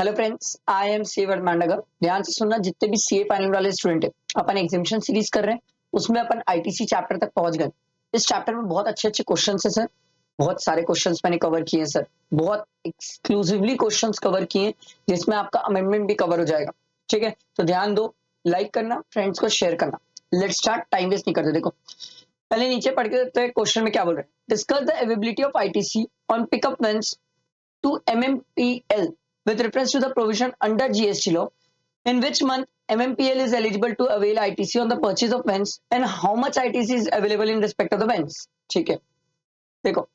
Hello friends, I am Sevar Mandgar. ध्यान से सुनना, जितने भी सीए फाइनल वाले स्टूडेंट है, अपन एग्जामिनेशन सीरीज कर रहे हैं। उसमें अपन आईटीसी चैप्टर तक पहुंच गए। इस चैप्टर में बहुत अच्छे अच्छे क्वेश्चन है सर। बहुत सारे क्वेश्चंस मैंने कवर किए हैं सर। बहुत एक्सक्लूसिवली क्वेश्चंस कवर किए हैं, जिसमें आपका अमेंडमेंट भी कवर हो जाएगा। ठीक है, तो ध्यान दो, लाइक करना, फ्रेंड्स को शेयर करना। लेट्स स्टार्ट, टाइम वेस्ट नहीं करते। देखो, पहले नीचे पढ़ के देखते हैं क्वेश्चन में क्या बोल रहे हैं। Discuss the availability of ITC on pickup veins to MMPL with reference to the provision under GST law, in which month MMPL is eligible to avail ITC on the purchase of vans and how much ITC is available in respect of the vans. ठीक है, देखो,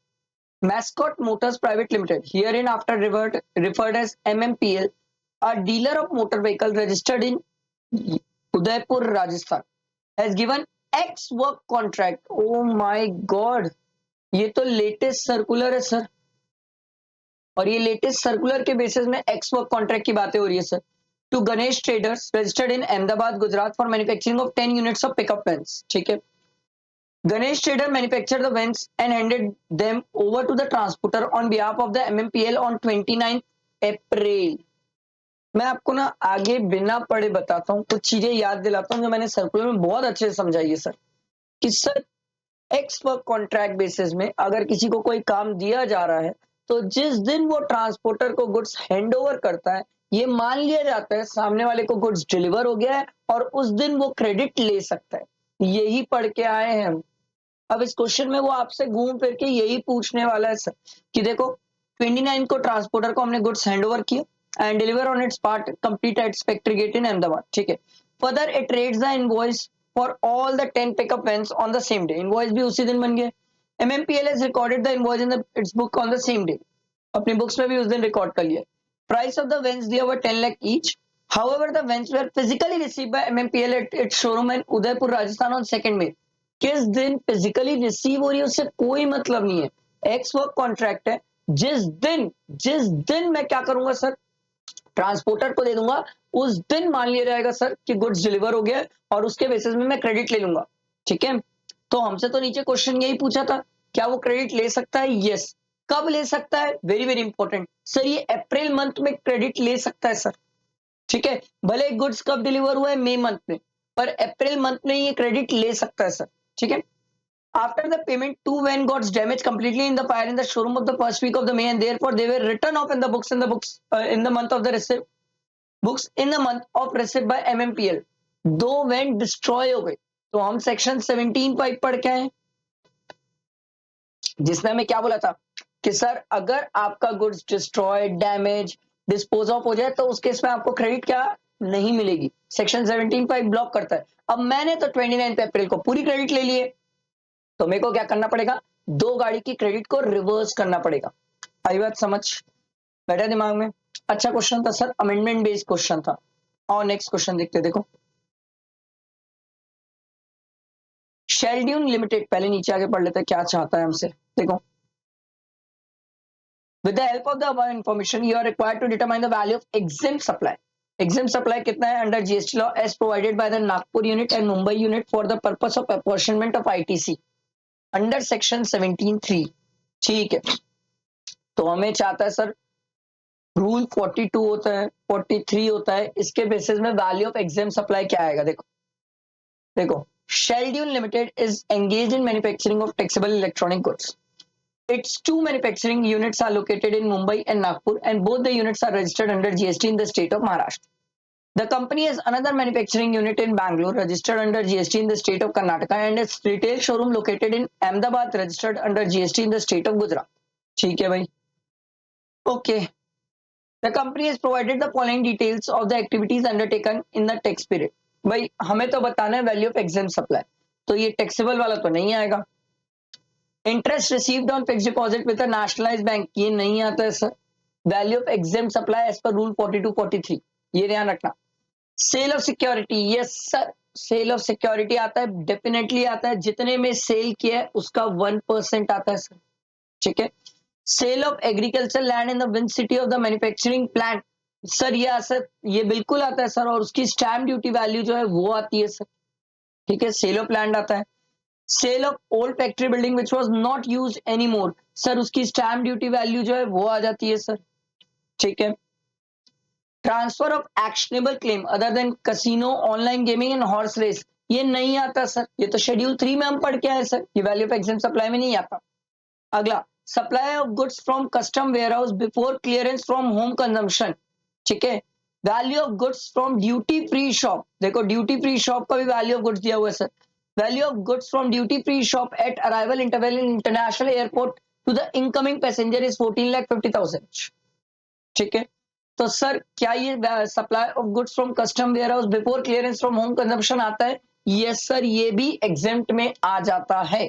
Mascot Motors Private Limited, herein after referred as MMPL, a dealer of motor vehicle registered in Udaipur, Rajasthan, has given X work contract. Oh my God, ये तो latest circular है sir, और ये latest circular के basis में ex work contract की बातें हो रही है sir. To Ganesh traders registered in Ahmedabad, Gujarat, for manufacturing of 10 units of pickup vans. ठीक है, Ganesh trader manufacture the vans and handed them over to the transporter on behalf of the MMPL on 29 April. मैं आपको ना आगे बिना पढ़े बताता हूँ, कुछ चीजें याद दिलाता हूँ जो मैंने सर्कुलर में बहुत अच्छे से समझाई है सर। कि sir, x work contract basis में अगर किसी को कोई काम दिया जा रहा है, तो जिस दिन वो ट्रांसपोर्टर को गुड्स हैंड ओवर करता है, ये मान लिया जाता है सामने वाले को गुड्स डिलीवर हो गया है, और उस दिन वो क्रेडिट ले सकता है। यही पढ़ के आए हैं हम। अब इस क्वेश्चन में वो आपसे घूम फिर के यही पूछने वाला है सर कि देखो, 29 को ट्रांसपोर्टर को हमने गुड्स हैंड ओवर किया and deliver on its part complete at factory gate in Ahmedabad. ठीक है, further it rates the invoice for all the 10 pickup vans on the same day. Invoice भी उसी दिन बन गया। MMPL has recorded the invoice in its book on the same day. अपनी books में भी उस दिन रिकॉर्ड कर लिया। Price of the vans दिया हुआ 10 lakh each. However, the vans were physically received by MMPL at its showroom in Udaipur, Rajasthan on 2 May. किस दिन फिजिकली रिसीव हो रही है उससे कोई मतलब नहीं है। एक्स वर्क कॉन्ट्रैक्ट है। जिस दिन मैं क्या करूंगा सर, ट्रांसपोर्टर को दे दूंगा, उस दिन मान लिया जाएगा सर कि गुड्स डिलीवर हो गया है, और उसके बेसिस में मैं क्रेडिट ले लूंगा। ठीक है, तो हमसे तो नीचे क्वेश्चन यही पूछा था, क्या वो क्रेडिट ले सकता है? यस। कब ले सकता है? वेरी वेरी इंपॉर्टेंट सर, ये अप्रैल मंथ में क्रेडिट ले सकता है सर। ठीक है, भले गुड्स कब डिलीवर हुआ है, मई मंथ में, पर अप्रैल मंथ में ये क्रेडिट ले सकता है सर। ठीक है, after the payment, two van got damaged completely in the fire in the showroom of the first week of the May, and therefore they were written off in the books in the month of the receipt books in the month of receipt by MMPL. दो van destroy हो गए। तो हम section 17(5) पढ़ के आए, जिसमें हमें क्या बोला था कि सर, अगर आपका goods destroy, damage, dispose of हो जाए, तो उस केस में आपको क्रेडिट क्या नहीं मिलेगी। सेक्शन 17(5) ब्लॉक करता है। अब मैंने तो 29 अप्रैल को पूरी क्रेडिट ले लिए, तो मेरे को क्या करना पड़ेगा? दो गाड़ी की क्रेडिट को रिवर्स करना पड़ेगा। आई बात समझ? बैठा दिमाग में? अच्छा क्वेश्चन था सर, अमेंडमेंट बेस्ड क्वेश्चन था। और नेक्स्ट क्वेश्चन देखते, देखो, शेल्ड्यून लिमिटेड, पहले नीचे आगे पढ़ लेते हैं क्या चाहता है हमसे। देखो, with the help of the above information you are required to determine the value of exempt supply. Exempt supply कितना है under GST law as provided by the Nagpur unit and Mumbai unit for the purpose of apportionment of ITC under section 17(3). ठीक है, तो हमें चाहता है sir, rule 42 होता है, 43 होता है, इसके बेसिस में वैल्यू ऑफ एग्जेम्प्ट सप्लाई क्या आएगा। देखो देखो, Sheldune limited is engaged in manufacturing of taxable electronic goods. Its two manufacturing units are located in Mumbai and Nagpur, and both the units are registered under GST in the state of Maharashtra. The company has another manufacturing unit in Bangalore, registered under GST in the state of Karnataka, and its retail showroom located in Ahmedabad, registered under GST in the state of Gujarat. ठीक है भाई, okay. The company has provided the following details of the activities undertaken in the tax period. भाई, हमें तो बताना है value of exempt supply, तो ये टैक्सेबल वाला तो नहीं आएगा। Interest received on fixed deposit with a nationalised bank, ये नहीं आता है sir. Value of exempt supply as per rule 42 43, ये ध्यान रखना। Sale of security, yes sir, sale of security आता है, डेफिनेटली आता है। जितने में सेल किया है उसका 1% आता है सर। ठीक है, sale of agriculture land in the विन सिटी of the manufacturing plant, sir ये बिल्कुल आता है सर, और उसकी स्टैम्प ड्यूटी वैल्यू जो है वो आती है सर। ठीक है, सेल ऑफ लैंड आता है। Sale of old factory building which was not used any more, sir उसकी स्टैम्प ड्यूटी वैल्यू जो है वो आ जाती है सर। ठीक है, transfer of actionable claim other than casino, online gaming and horse race, ये नहीं आता सर, ये तो शेड्यूल 3 में हम पढ़ के आए सर, ये वैल्यू ऑफ एग्जाम सप्लाई में नहीं आता। अगला, supply of goods from custom warehouse before clearance from home consumption, ठीक है। Value of goods from duty free shop, देखो ड्यूटी फ्री शॉप का भी वैल्यू ऑफ गुड्स दिया हुआ है sir. Value of goods from duty free shop at arrival interval in international airport to the incoming passenger is 14,50,000, ठीक है। तो sir क्या ये supply of goods from custom warehouse before clearance from home consumption आता है? Yes sir, ये भी exempt में आ जाता है।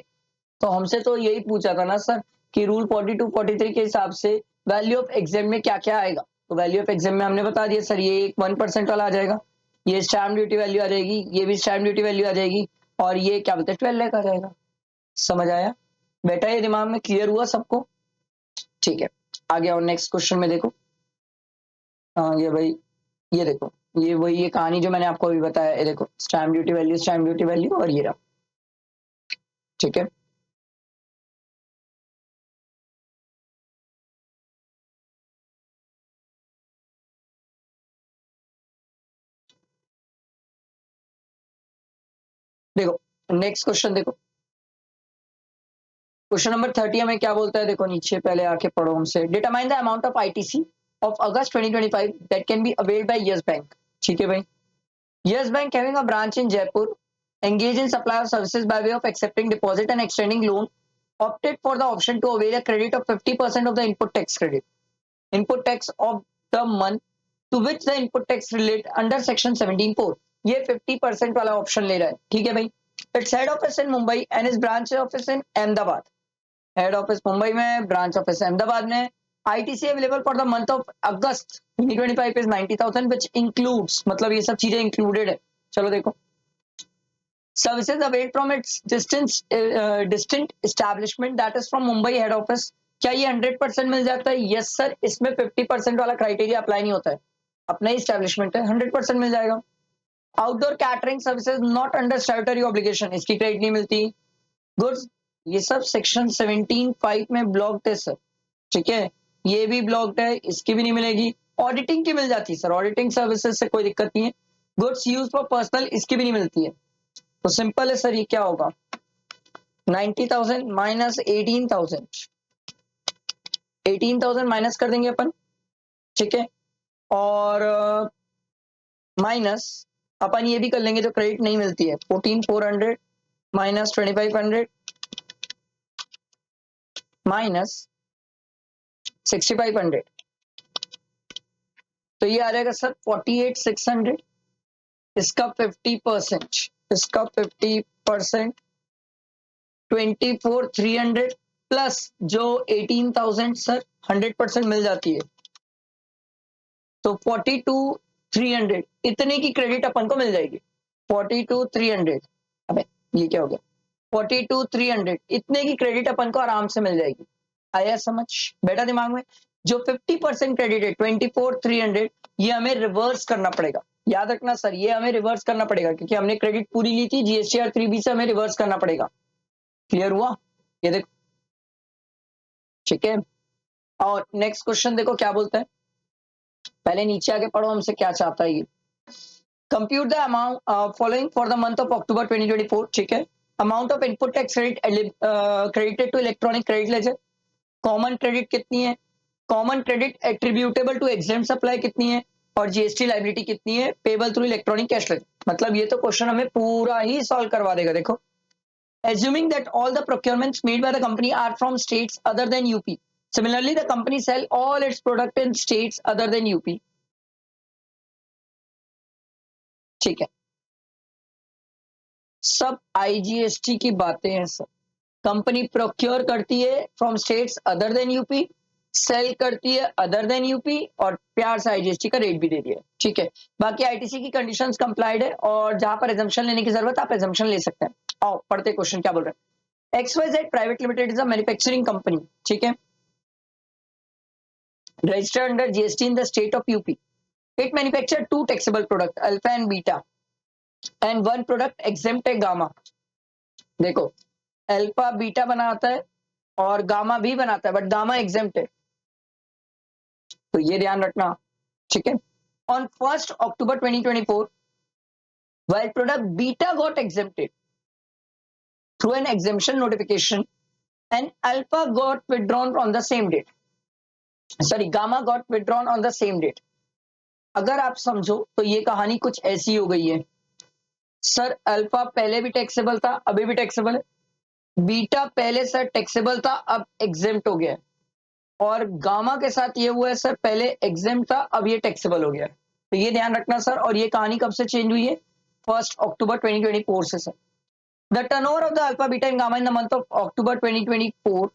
तो हमसे तो यही पूछा था ना सर कि रूल 42 43 के हिसाब से वैल्यू ऑफ एग्जाम में क्या क्या आएगा, तो वैल्यू ऑफ एग्जाम में हमने बता दिया सर, ये एक 1% वाला आ जाएगा, ये स्टैम्प ड्यूटी वैल्यू आ जाएगी, ये भी स्टैम्प ड्यूटी वैल्यू आ जाएगी, और ये क्या बोलते हैं 12 लाख आ जाएगा। समझ आया बेटा, ये दिमाग में क्लियर हुआ सबको? ठीक है, आगे और नेक्स्ट क्वेश्चन में देखो। ये भाई, ये देखो, ये वही ये कहानी जो मैंने आपको अभी बताया, ये देखो स्टैम्प ड्यूटी वैल्यू और ये रहा, ठीक है। देखो नेक्स्ट क्वेश्चन देखो, क्वेश्चन नंबर 30 हमें क्या बोलता है, देखो नीचे पहले आके पढ़ो हमसे। Determine the amount of ITC of August 2025 that can be availed bye yes bank, ठीक है भाई। Yes bank having a branch in Jaipur engage in supply of services by way of accepting deposit and extending loan opted for the option to avail a credit of 50% of the input tax of the month to which the input tax relate under section 17(4). ये 50% वाला option ले रहा है, ठीक है भाई। Its head office in Mumbai and is branch office in Ahmedabad. Head office Mumbai में, branch office Ahmedabad में। ITC available for the month of August 2025 is 90,000 which includes, मतलब ये सब चीजें इंक्लूडेड है। चलो देखो, services availed from its distant establishment that is from Mumbai head office, क्या ये 100% मिल जाता है? यस सर, इसमें 50% वाला क्राइटेरिया अप्लाई नहीं होता है, अपना ही एस्टैब्लिशमेंट है, 100% मिल जाएगा। Outdoor catering services not under statutory obligation, इसकी क्रेडिट नहीं मिलती। गुड्स, ये सब सेक्शन 17(5) में ब्लॉक्ड है सर, ठीक है, ये भी ब्लॉक्ड है, इसकी भी नहीं मिलेगी। ऑडिटिंग की मिल जाती है सर, ऑडिटिंग सर्विसेज से कोई दिक्कत नहीं है। गुड्स यूज फॉर पर्सनल, इसकी भी नहीं मिलती है। तो सिंपल है सर, ये क्या होगा, 90,000 माइनस 18,000, 18,000 माइनस कर देंगे अपन, ठीक है। और माइनस अपन ये भी कर लेंगे जो क्रेडिट नहीं मिलती है, 14,400 माइनस 2,500 माइनस 6,500, तो ये आ जाएगा सर 48,600। इसका 50%, इसका 50% 24,300 प्लस जो 18,000 सर 100% मिल जाती है, तो 42,300 इतने की क्रेडिट अपन को मिल जाएगी। 42,300, अबे ये क्या हो गया, 42,300 इतने की क्रेडिट अपन को आराम से मिल जाएगी। आया समझ बेटा दिमाग में? जो 50% क्रेडिट है 24,300, ये हमें रिवर्स करना पड़ेगा, याद रखना सर, ये हमें रिवर्स करना पड़ेगा क्योंकि हमने क्रेडिट पूरी ली थी, जीएसटीआर 3B से हमें रिवर्स करना पड़ेगा। क्लियर हुआ? ये देखो, ठीक है। और नेक्स्ट क्वेश्चन देखो क्या बोलता है, पहले नीचे आके पढ़ो हमसे क्या चाहता है ये। Compute the amount following for the month of October 2024, ठीक है। Amount of input tax credit credited to electronic credit ledger, common credit कितनी है, common credit attributable to exempt supply कितनी है, और जीएसटी लाइबिलिटी कितनी है payable through electronic cash ledger. मतलब ये तो क्वेश्चन हमें पूरा ही सॉल्व करवा देगा। देखो, assuming that all the procurements made by the company are from states other than UP. Similarly, the company sell all its product in states other than UP. ठीक है, सब आईजीएसटी की बातें हैं सर। कंपनी प्रोक्योर करती है from states other than UP, sale करती है अदर देन यूपी, और प्यार से आईजीएसटी का रेट भी दे दिया, ठीक है। बाकी आईटीसी की कंडीशंस कंप्लाइड है, और जहां पर एजम्पशन लेने की जरूरत है आप एजम्पशन ले सकते हैं। आओ पढ़ते क्वेश्चन क्या बोल रहे हैं। XYZ private limited is a manufacturing company, ठीक है, registered under GST in the state of UP. It manufactured two taxable products, alpha and beta, and one product exempt है gamma. देखो, अल्फा बीटा बनाता है और गामा भी बनाता है, बट गामा एग्जेम्प्ट है, तो ये ध्यान रखना, ठीक है। on 1st October 2024, while product beta got exempted through an exemption notification and alpha got withdrawn on the same date. Sorry, gamma got withdrawn on the same date. अगर आप समझो तो ये कहानी कुछ ऐसी हो गई है, सर अल्फा पहले भी टैक्सेबल था, अभी भी टैक्सेबल है, बीटा पहले सर टैक्सेबल था, अब एग्जेम्प्ट हो गया है, और गामा के साथ ये हुआ है सर, पहले एग्जेम्प्ट था, अब ये टैक्सेबल हो गया है। तो ये ध्यान रखना सर। और ये कहानी कब से चेंज हुई है? 1 अक्टूबर 2024 से sir. The turnover of the alpha beta in gamma in the month of October 2024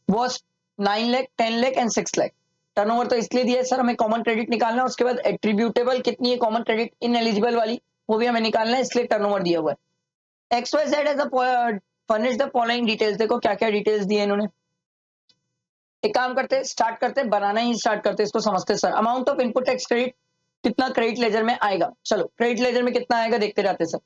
was 9 lakh, 10 lakh and 6 lakh. Turnover तो इसलिए दिया है सर, हमें कॉमन क्रेडिट निकालना है, उसके बाद एट्रीब्यूटेबल कितनी है कॉमन क्रेडिट इन एलिजिबल वाली, वो भी हमें निकालना है, इसलिए टर्नओवर दिया हुआ है। X Y Z as furnish the following details. देखो क्या क्या डिटेल्स दिए इन्होंने। एक काम करते, स्टार्ट करते, बनाना ही स्टार्ट करते, इसको समझते sir. Amount of input tax credit कितना क्रेडिट लेजर में आएगा? चलो क्रेडिट लेजर में कितना आएगा देखते जाते sir.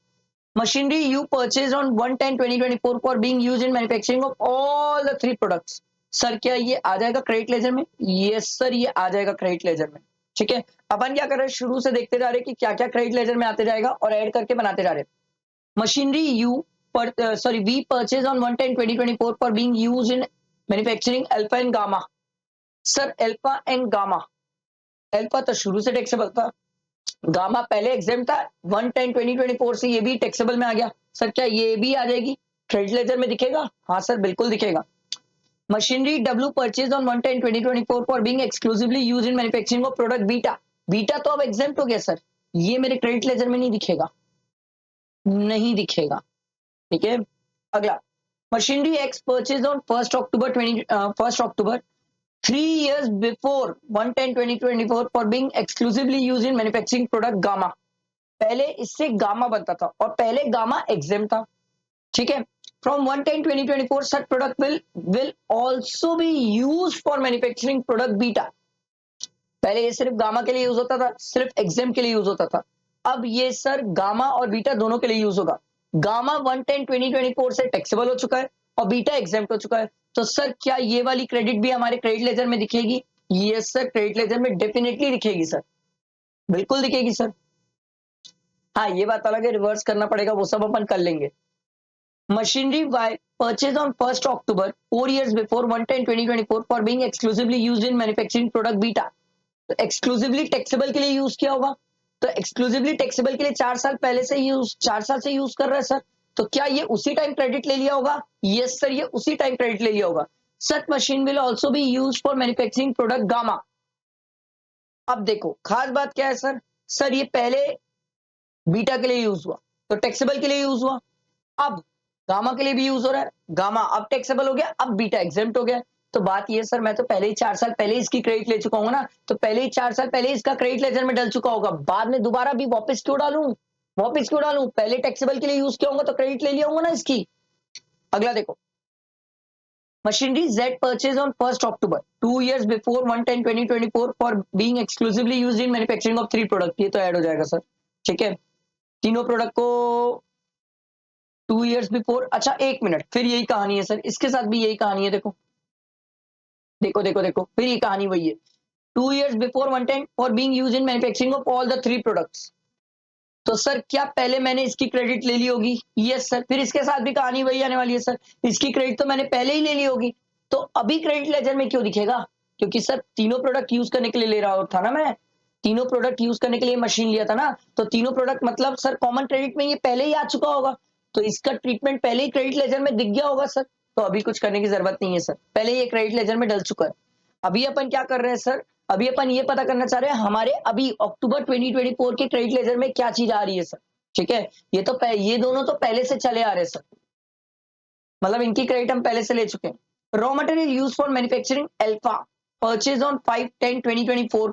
Machinery you purchase on 1/10/2024 for being used in manufacturing of all the 3 products. Sir क्या ये आ जाएगा क्रेडिट लेजर में? यस सर, ये आ जाएगा क्रेडिट लेजर में। ठीक है, अपन क्या कर रहे हैं, शुरू से देखते जा रहे हैं कि क्या क्या क्रेडिट लेजर में आते जाएगा और ऐड करके बनाते जा रहे हैं। Machinery U V purchase on 1/10/2024 for being used in manufacturing alpha and gamma. Sir alpha and gamma, alpha तो शुरू से टैक्सेबल था, गामा पहले एग्जेम्प्ट था, 1/10/2024 से ये भी टैक्सेबल में आ गया। सर क्या ये भी आ जाएगी क्रेडिट लेजर में? दिखेगा? हाँ सर बिल्कुल दिखेगा। Machinery W purchase on 1/10/2024 for being exclusively used in manufacturing of product beta. Beta तो अब एग्जेम्प्ट हो गया सर, ये मेरे क्रेडिट लेजर में नहीं दिखेगा, नहीं दिखेगा। ठीक है, अगला machinery x purchase on 1 October 3 years before 1/10/2024 for being exclusively used in manufacturing product gamma। पहले इससे गामा बनता था और पहले गामा एग्जेम था। ठीक है, from 1/10/2024 such product will also be used for manufacturing product beta. पहले ये सिर्फ गामा के लिए यूज होता था, सिर्फ एग्जेम के लिए यूज होता था, अब ये सर गामा और बीटा दोनों के लिए यूज होगा। गामा 1/10/2024 से टैक्सेबल हो चुका है और बीटा एग्जेम्प्ट हो चुका है। तो सर क्या ये वाली क्रेडिट भी हमारे क्रेडिट लेजर में दिखेगी? यस सर, क्रेडिट लेजर में डेफिनेटली दिखेगी सर, बिल्कुल दिखेगी सर। हाँ ये बात अलग है, रिवर्स करना पड़ेगा, वो सब अपन कर लेंगे। Machinery Y purchase on 1 October 4 years before 1/10/2024 for being exclusively used in manufacturing product beta. तो एक्सक्लूसिवली टैक्सेबल के लिए यूज किया होगा, तो एक्सक्लूसिवली टैक्सेबल के लिए 4 साल से यूज कर रहा है सर। तो क्या ये उसी टाइम क्रेडिट ले लिया होगा? यस सर, ये उसी टाइम क्रेडिट ले लिया होगा। Such machine will also be use for manufacturing product gamma. अब देखो खास बात क्या है सर, सर ये पहले बीटा के लिए यूज हुआ तो टैक्सेबल के लिए यूज हुआ, अब गामा के लिए भी यूज हो रहा है, गामा अब टैक्सेबल हो गया, अब बीटा एग्जेम्प्ट हो गया। तो बात ये सर, मैं तो पहले ही 4 साल पहले इसकी क्रेडिट ले चुका हूँ ना, तो पहले ही 4 साल पहले इसका क्रेडिट लेजर में डल चुका होगा, बाद में दोबारा भी वापस क्यों डालूं? वापस क्यों डालूं? पहले टैक्सेबल के लिए यूज किया होगा तो क्रेडिट ले लिया होगा ना इसकी। अगला देखो, machinery Z purchase on 1 October 2 years before 1/10/2024 for being exclusively used in manufacturing of 3 product. ये तो ऐड हो जाएगा सर। ठीक है, तीनों प्रोडक्ट को 2 years बिफोर। अच्छा एक मिनट, फिर यही कहानी है सर, इसके साथ भी यही कहानी है। देखो देखो देखो देखो, फिर ये कहानी वही है। 2 years before 1/10 for being used in manufacturing of all the 3 products. तो सर क्या पहले मैंने इसकी क्रेडिट ले ली होगी? यस सर, फिर इसके साथ भी कहानी वही आने वाली है सर, इसकी क्रेडिट तो मैंने पहले ही ले ली होगी, तो अभी क्रेडिट लेजर में क्यों दिखेगा? क्योंकि सर तीनों प्रोडक्ट यूज करने के लिए ले रहा था ना, मैं तीनों प्रोडक्ट यूज करने के लिए मशीन लिया था ना, तो तीनों प्रोडक्ट मतलब सर कॉमन क्रेडिट में ये पहले ही आ चुका होगा, तो इसका ट्रीटमेंट पहले ही क्रेडिट लेजर में दिख गया होगा सर। तो अभी कुछ करने की जरूरत नहीं है सर, पहले ये क्रेडिट लेजर में डल चुका है। अभी अपन क्या कर रहे हैं सर, अभी अपन ये पता करना चाह रहे हैं हमारे अभी अक्टूबर 2024 के क्रेडिट लेजर में क्या चीज आ रही है सर। ठीक है, ये तो ये दोनों तो पहले से चले आ रहे सर, मतलब इनकी क्रेडिट हम पहले से ले चुके हैं। Raw material use for manufacturing alpha purchase on 5/10/2024।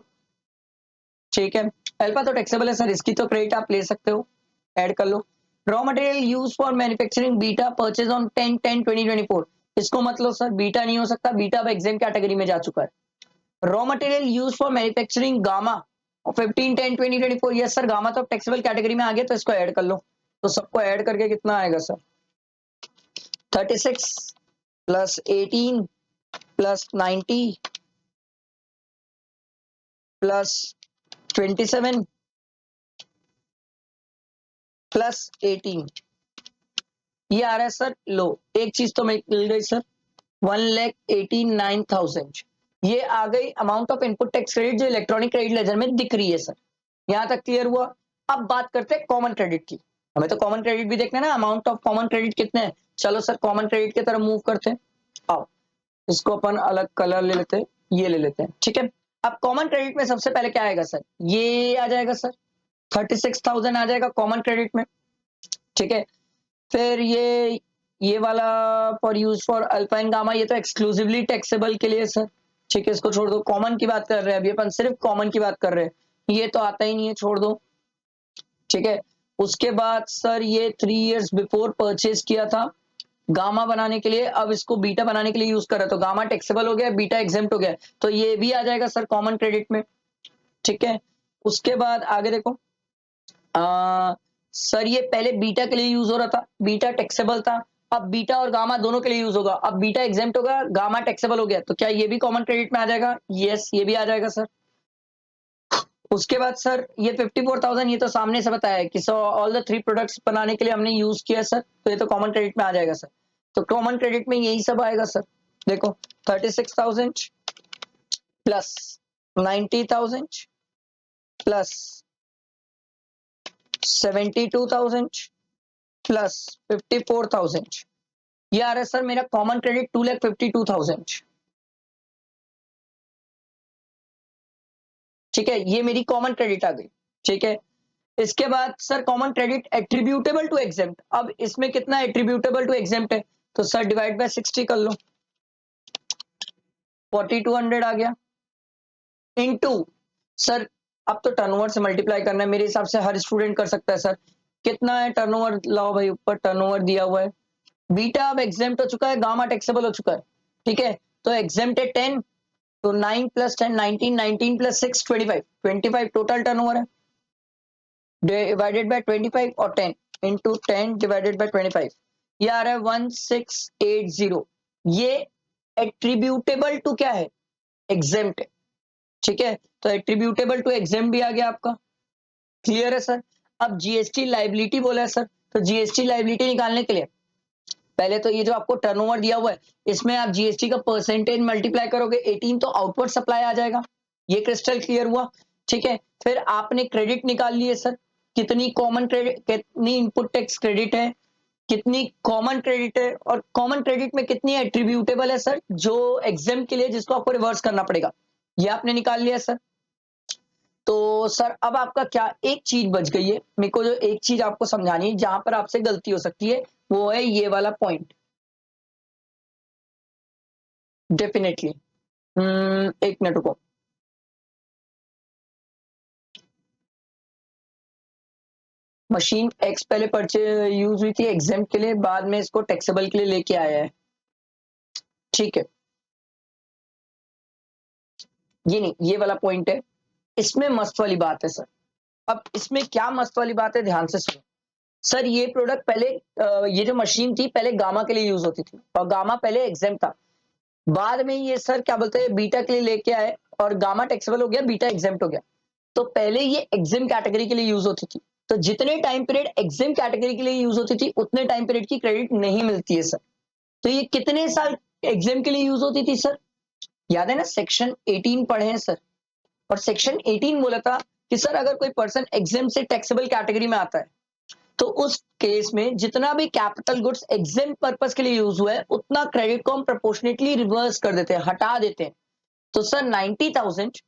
ठीक है, अल्फा तो टैक्सेबल है सर, इसकी तो क्रेडिट आप ले सकते हो, ऐड कर लो। Raw material use for manufacturing beta purchase on 10/10/2024। इसको मतलब सर बीटा नहीं हो सकता, बीटा अब एग्जाम कैटेगरी में जा चुका है। Raw material use for manufacturing gamma 15/10/2024। Yes sir, gamma तो टैक्सेबल कैटेगरी में आ गया, तो इसको ऐड कर लो। तो सबको ऐड करके कितना आएगा sir? 36 plus 18 plus 90 plus 27 plus 18, ये आ रहा है सर लो। एक चीज तो मिल गई सर, 1,89,000 ये आ गई amount of input tax credit जो इलेक्ट्रॉनिक क्रेडिट लेजर में दिख रही है सर। यहां तक क्लियर हुआ। अब बात करते हैं कॉमन क्रेडिट की। हमें तो कॉमन क्रेडिट भी देखना है ना, अमाउंट ऑफ कॉमन क्रेडिट कितने हैं। चलो सर कॉमन क्रेडिट की तरफ मूव करते हैं। आओ इसको अपन अलग कलर ले लेते हैं, ये ले लेते हैं, ठीक है। अब कॉमन क्रेडिट में सबसे पहले क्या आएगा सर, ये आ जाएगा सर 36,000 आ जाएगा कॉमन क्रेडिट में, ठीक है। फिर ये वाला for use for alpha and gamma, ये तो एक्सक्लूसिवली टैक्सेबल के लिए सर, ठीक है। इसको छोड़ दो, कॉमन की बात कर रहे हैं अभी अपन, सिर्फ कॉमन की बात कर रहे हैं, ये तो आता ही नहीं है, छोड़ दो, ठीक है। उसके बाद सर ये 3 इयर्स बिफोर परचेज किया था गामा बनाने के लिए, अब इसको बीटा बनाने के लिए यूज कर रहे, तो गामा टैक्सेबल हो गया, बीटा एग्जेम्प्ट हो गया, तो ये भी आ जाएगा सर कॉमन क्रेडिट में, ठीक है। उसके बाद आगे देखो, सर ये पहले बीटा के लिए यूज हो रहा था, बीटा टैक्सेबल था, अब बीटा और गामा दोनों के लिए यूज होगा, अब बीटा एग्जेम्प्ट होगा, गामा टैक्सेबल हो गया, तो क्या ये भी कॉमन क्रेडिट में आ जाएगा, यस ये भी आ जाएगा सर। उसके बाद सर ये 54,000 ये तो सामने से बताया है कि सो ऑल द 3 प्रोडक्ट्स बनाने के लिए हमने यूज किया सर, तो ये तो कॉमन क्रेडिट में आ जाएगा सर। तो कॉमन क्रेडिट में यही सब आएगा सर। देखो 36,000 प्लस 90,000 प्लस 72,000 प्लस 54,000, ये आ रहा है सर मेरा कॉमन क्रेडिट 2,52,000, ठीक है। ये मेरी कॉमन क्रेडिट आ गई, ठीक है। इसके बाद sir common credit attributable to exempt, अब इसमें कितना एट्रीब्यूटेबल टू एग्जेम्प्ट है, तो सर डिवाइड बाय 60 कर लो, 4200 आ गया, इनटू सर अब तो टर्नओवर से मल्टीप्लाई करना है, मेरे हिसाब से हर स्टूडेंट कर सकता है सर। कितना है टर्नओवर, लाओ भाई ऊपर टर्नओवर दिया हुआ है, बीटा अब एग्जेम्प्ट हो चुका है, गामा टैक्सेबल हो चुका है, ठीक है। तो एग्जेम्प्ट है 10, तो 9 प्लस 10 19, 19 प्लस 6 25, 25 टोटल टर्नओवर है, डिवाइडेड बाय 25 और 10 इंटू 10 डिवाइडेड बाय 25, ये आ रहा है 1680, ये एट्रीब्यूटेबल टू क्या है, एग्जेम्प्ट है, ठीक है। तो एट्रीब्यूटेबल टू एग्जेम्प्ट भी आ गया आपका, क्लियर है सर। अब जीएसटी लाइबिलिटी बोला है सर, तो जीएसटी लाइबिलिटी निकालने के लिए पहले तो ये जो आपको टर्नओवर दिया हुआ है इसमें आप जीएसटी का परसेंटेज मल्टीप्लाई करोगे 18, तो आउटवर्ड सप्लाई आ जाएगा, ये क्रिस्टल क्लियर हुआ, ठीक है। फिर आपने क्रेडिट निकाल लिए सर, कितनी कॉमन क्रेडिट, कितनी इनपुट टैक्स क्रेडिट है, कितनी कॉमन क्रेडिट है, और कॉमन क्रेडिट में कितनी एट्रीब्यूटेबल है सर जो एग्जाम के लिए जिसको आपको रिवर्स करना पड़ेगा, ये आपने निकाल लिया सर। तो सर अब आपका क्या एक चीज बच गई है, मेरे को जो एक चीज आपको समझानी है जहां पर आपसे गलती हो सकती है, वो है ये वाला पॉइंट, डेफिनेटली। एक मिनट रुको, मशीन एक्स पहले परचे यूज हुई थी एग्जाम के लिए, बाद में इसको टैक्सेबल के लिए लेके आया है, ठीक है। ये नहीं, ये वाला पॉइंट है, इसमें मस्त वाली बात है सर। अब इसमें क्या मस्त वाली बात है, ध्यान से सुनो सर। ये प्रोडक्ट पहले ये जो मशीन थी पहले गामा के लिए यूज होती थी, और गामा पहले एग्जाम था, बाद में ये सर क्या बोलते हैं बीटा के लिए लेके आए, और गामा टैक्सेबल हो गया, बीटा एग्जेम्प्ट हो गया। तो पहले ये एग्जाम कैटेगरी के लिए यूज होती थी, तो जितने टाइम पीरियड एग्जाम कैटेगरी के लिए यूज होती थी उतने टाइम पीरियड की क्रेडिट नहीं मिलती है सर। तो ये कितने साल एग्जाम के लिए यूज होती थी सर, याद है ना, सेक्शन 18 पढ़े हैं सर, और सेक्शन 18 बोला था कि सर अगर कोई पर्सन एग्जाम से टैक्सेबल कैटेगरी में आता है तो उस केस में जितना भी कैपिटल गुड्स एग्जाम पर्पस के लिए यूज हुआ है उतना क्रेडिट को हम प्रोपोर्शनेटली रिवर्स कर देते हैं, हटा देते हैं। तो सर 90,000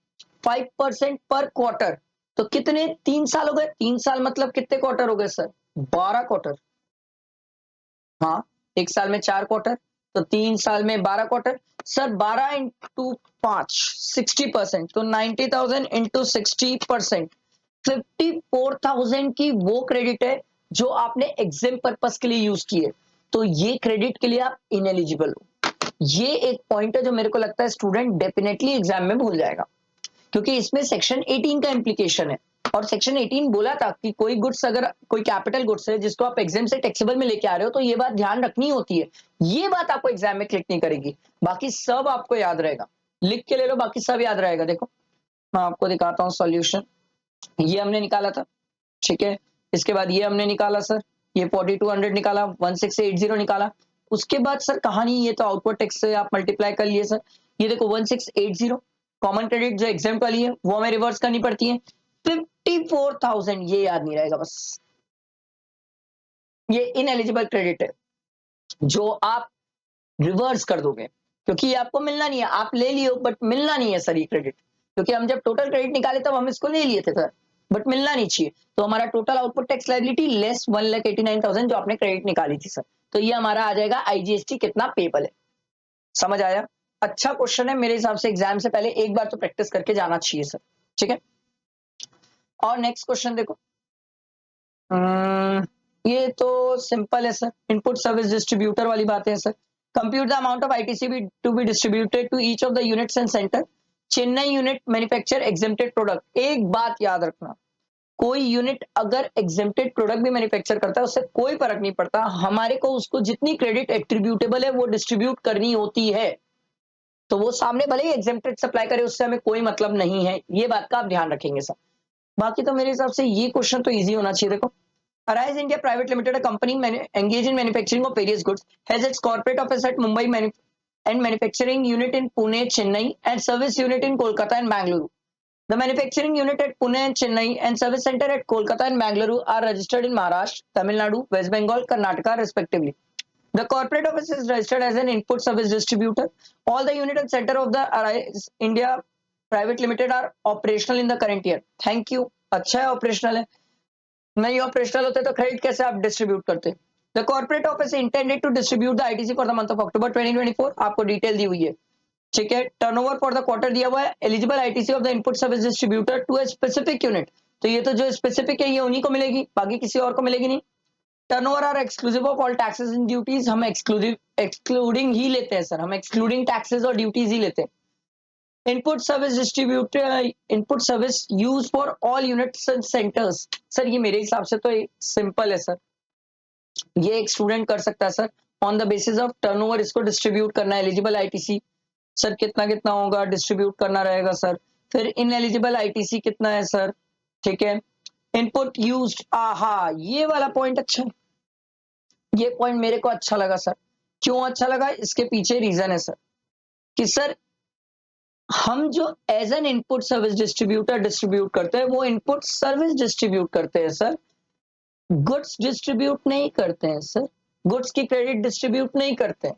5% पर क्वार्टर, तो कितने 3 साल हो गए, 3 साल मतलब कितने क्वार्टर हो गए सर, 12 क्वार्टर, हाँ एक साल में 4 क्वार्टर, तो 3 साल में 12 क्वार्टर, सर 12 इंटू 5 60%, तो 90,000 इंटू 60%, 54,000 की वो क्रेडिट है जो आपने एग्जाम पर्पस के लिए यूज की है, तो ये क्रेडिट के लिए आप इनएलिजिबल हो। ये एक पॉइंट है जो मेरे को लगता है स्टूडेंट डेफिनेटली एग्जाम में भूल जाएगा, क्योंकि इसमें सेक्शन 18 का इंप्लीकेशन है, और सेक्शन 18 बोला था कि कोई गुड्स अगर कोई कैपिटल गुड्स है जिसको आप एग्जाम से टैक्सेबल में लेके आ रहे हो तो ये बात ध्यान रखनी होती है, ये बात आपको एग्जाम में क्लिक नहीं करेगी, बाकी सब आपको याद रहेगा, लिख के ले लो बाकी सब याद रहेगा। देखो मैं आपको दिखाता हूँ सॉल्यूशन, ये हमने निकाला था, ठीक है। इसके बाद ये हमने निकाला सर, ये 4200 निकाला, 1680 निकाला। उसके बाद सर कहानी, ये तो आउटपुट टैक्स से आप मल्टीप्लाई कर लिए सर। ये देखो 1680 कॉमन क्रेडिट जो एग्जाम्प्ट वाली है वो हमें रिवर्स करनी पड़ती है। 54,000 ये याद नहीं रहेगा बस, ये इनएलिजिबल क्रेडिट है जो आप रिवर्स कर दोगे, क्योंकि ये आपको मिलना नहीं है, आप ले लियो बट मिलना नहीं है सर ये क्रेडिट, क्योंकि हम जब टोटल क्रेडिट निकाले तब हम इसको ले लिए थे सर, बट मिलना नहीं चाहिए। तो हमारा total output tax liability less 1,89,000 जो आपने क्रेडिट निकाली थी सर, तो ये हमारा आ जाएगा आईजीएसटी कितना पेबल है। समझ आया? अच्छा क्वेश्चन है, मेरे हिसाब से एग्जाम से पहले एक बार तो प्रैक्टिस करके जाना चाहिए सर, ठीक है। और नेक्स्ट क्वेश्चन देखो, ये तो सिंपल है सर, इनपुट सर्विस डिस्ट्रीब्यूटर वाली बातें हैं sir. Compute the amount of ITC to be distributed to each of the units and centre. Chennai unit manufacture exempted product. एक बात याद रखना, कोई यूनिट अगर एग्जेम्प्टेड प्रोडक्ट भी मैन्युफैक्चर करता है उससे कोई फर्क नहीं पड़ता, हमारे को उसको जितनी क्रेडिट एट्रीब्यूटेबल है वो डिस्ट्रीब्यूट करनी होती है। तो वो सामने भले ही एग्जेम्प्टेड सप्लाई करे, उससे हमें कोई मतलब नहीं है, ये बात का आप ध्यान रखेंगे सर। बाकी तो मेरे हिसाब से ये क्वेश्चन तो इजी होना चाहिए। देखो, Arise India Private Limited, a company engaged in manufacturing of various goods, has its corporate office at Mumbai and manufacturing unit in Pune, Chennai, and service unit in Kolkata and Bangalore. The manufacturing unit at Pune and Chennai and service center at Kolkata and Bangalore are registered in Maharashtra, Tamil Nadu, West Bengal, Karnataka, respectively. The corporate office is registered as an input service distributor. All the unit and center of the Arise India Private Limited are operational in the current year. Thank you. अच्छा है, operational है। नहीं operational होते तो credit कैसे आप distribute करते? The corporate office intended to distribute the ITC for the month of October 2024। आपको डिटेल दी हुई है, ठीक है। टर्नओवर फॉर द क्वार्टर दिया हुआ है। Eligible ITC of the input service distributor to a specific unit, तो ये तो जो स्पेसिफिक है ये उन्हीं को मिलेगी, बाकी किसी और को मिलेगी नहीं। Turnover are exclusive of all taxes and duties. हम एक्सक्लूडिंग ही लेते हैं सर, हम एक्सक्लूडिंग टैक्सेस और ड्यूटीज ही लेते हैं। Input service distributor, input service use for all units and centres. Sir ये मेरे हिसाब से तो सिंपल है सर, ये एक स्टूडेंट कर सकता है sir. On the basis of turnover इसको डिस्ट्रीब्यूट करना है। एलिजिबल आईटीसी सर कितना कितना होगा, डिस्ट्रीब्यूट करना रहेगा सर। फिर इनएलिजिबल आईटीसी कितना है सर, ठीक है। इनपुट यूज्ड, आहा ये वाला पॉइंट अच्छा है, ये पॉइंट मेरे को अच्छा लगा सर। क्यों अच्छा लगा? इसके पीछे रीजन है सर कि सर हम जो as an input service distributor distribute करते हैं वो इनपुट सर्विस डिस्ट्रीब्यूट करते हैं सर, गुड्स डिस्ट्रीब्यूट नहीं करते हैं सर, गुड्स की क्रेडिट डिस्ट्रीब्यूट नहीं करते हैं।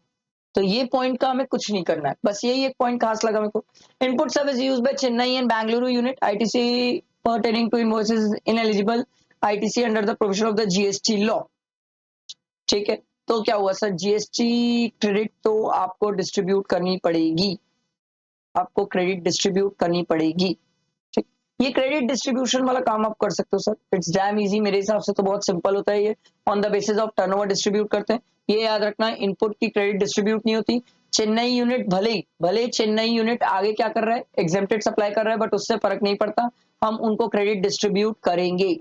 तो ये पॉइंट का हमें कुछ नहीं करना है, बस यही एक पॉइंट खास लगा मेरे को। Input service use by Chennai and Bengaluru unit, ITC pertaining to invoices ineligible ITC under the provision of the GST law, ठीक है। तो क्या हुआ सर, जीएसटी क्रेडिट तो आपको डिस्ट्रीब्यूट करनी पड़ेगी, आपको क्रेडिट डिस्ट्रीब्यूट करनी पड़ेगी, ठीक। ये क्रेडिट डिस्ट्रीब्यूशन वाला काम आप कर सकते हो सर, इट्स डैम इजी, मेरे हिसाब से तो बहुत सिंपल होता है ये। On the basis of turnover distribute करते हैं, ये याद रखना, इनपुट की क्रेडिट डिस्ट्रीब्यूट नहीं होती। चेन्नई यूनिट भले चेन्नई यूनिट आगे क्या कर रहा है, एग्जेम्प्टेड सप्लाई कर रहा है, बट उससे फर्क नहीं पड़ता, हम उनको क्रेडिट डिस्ट्रीब्यूट करेंगे,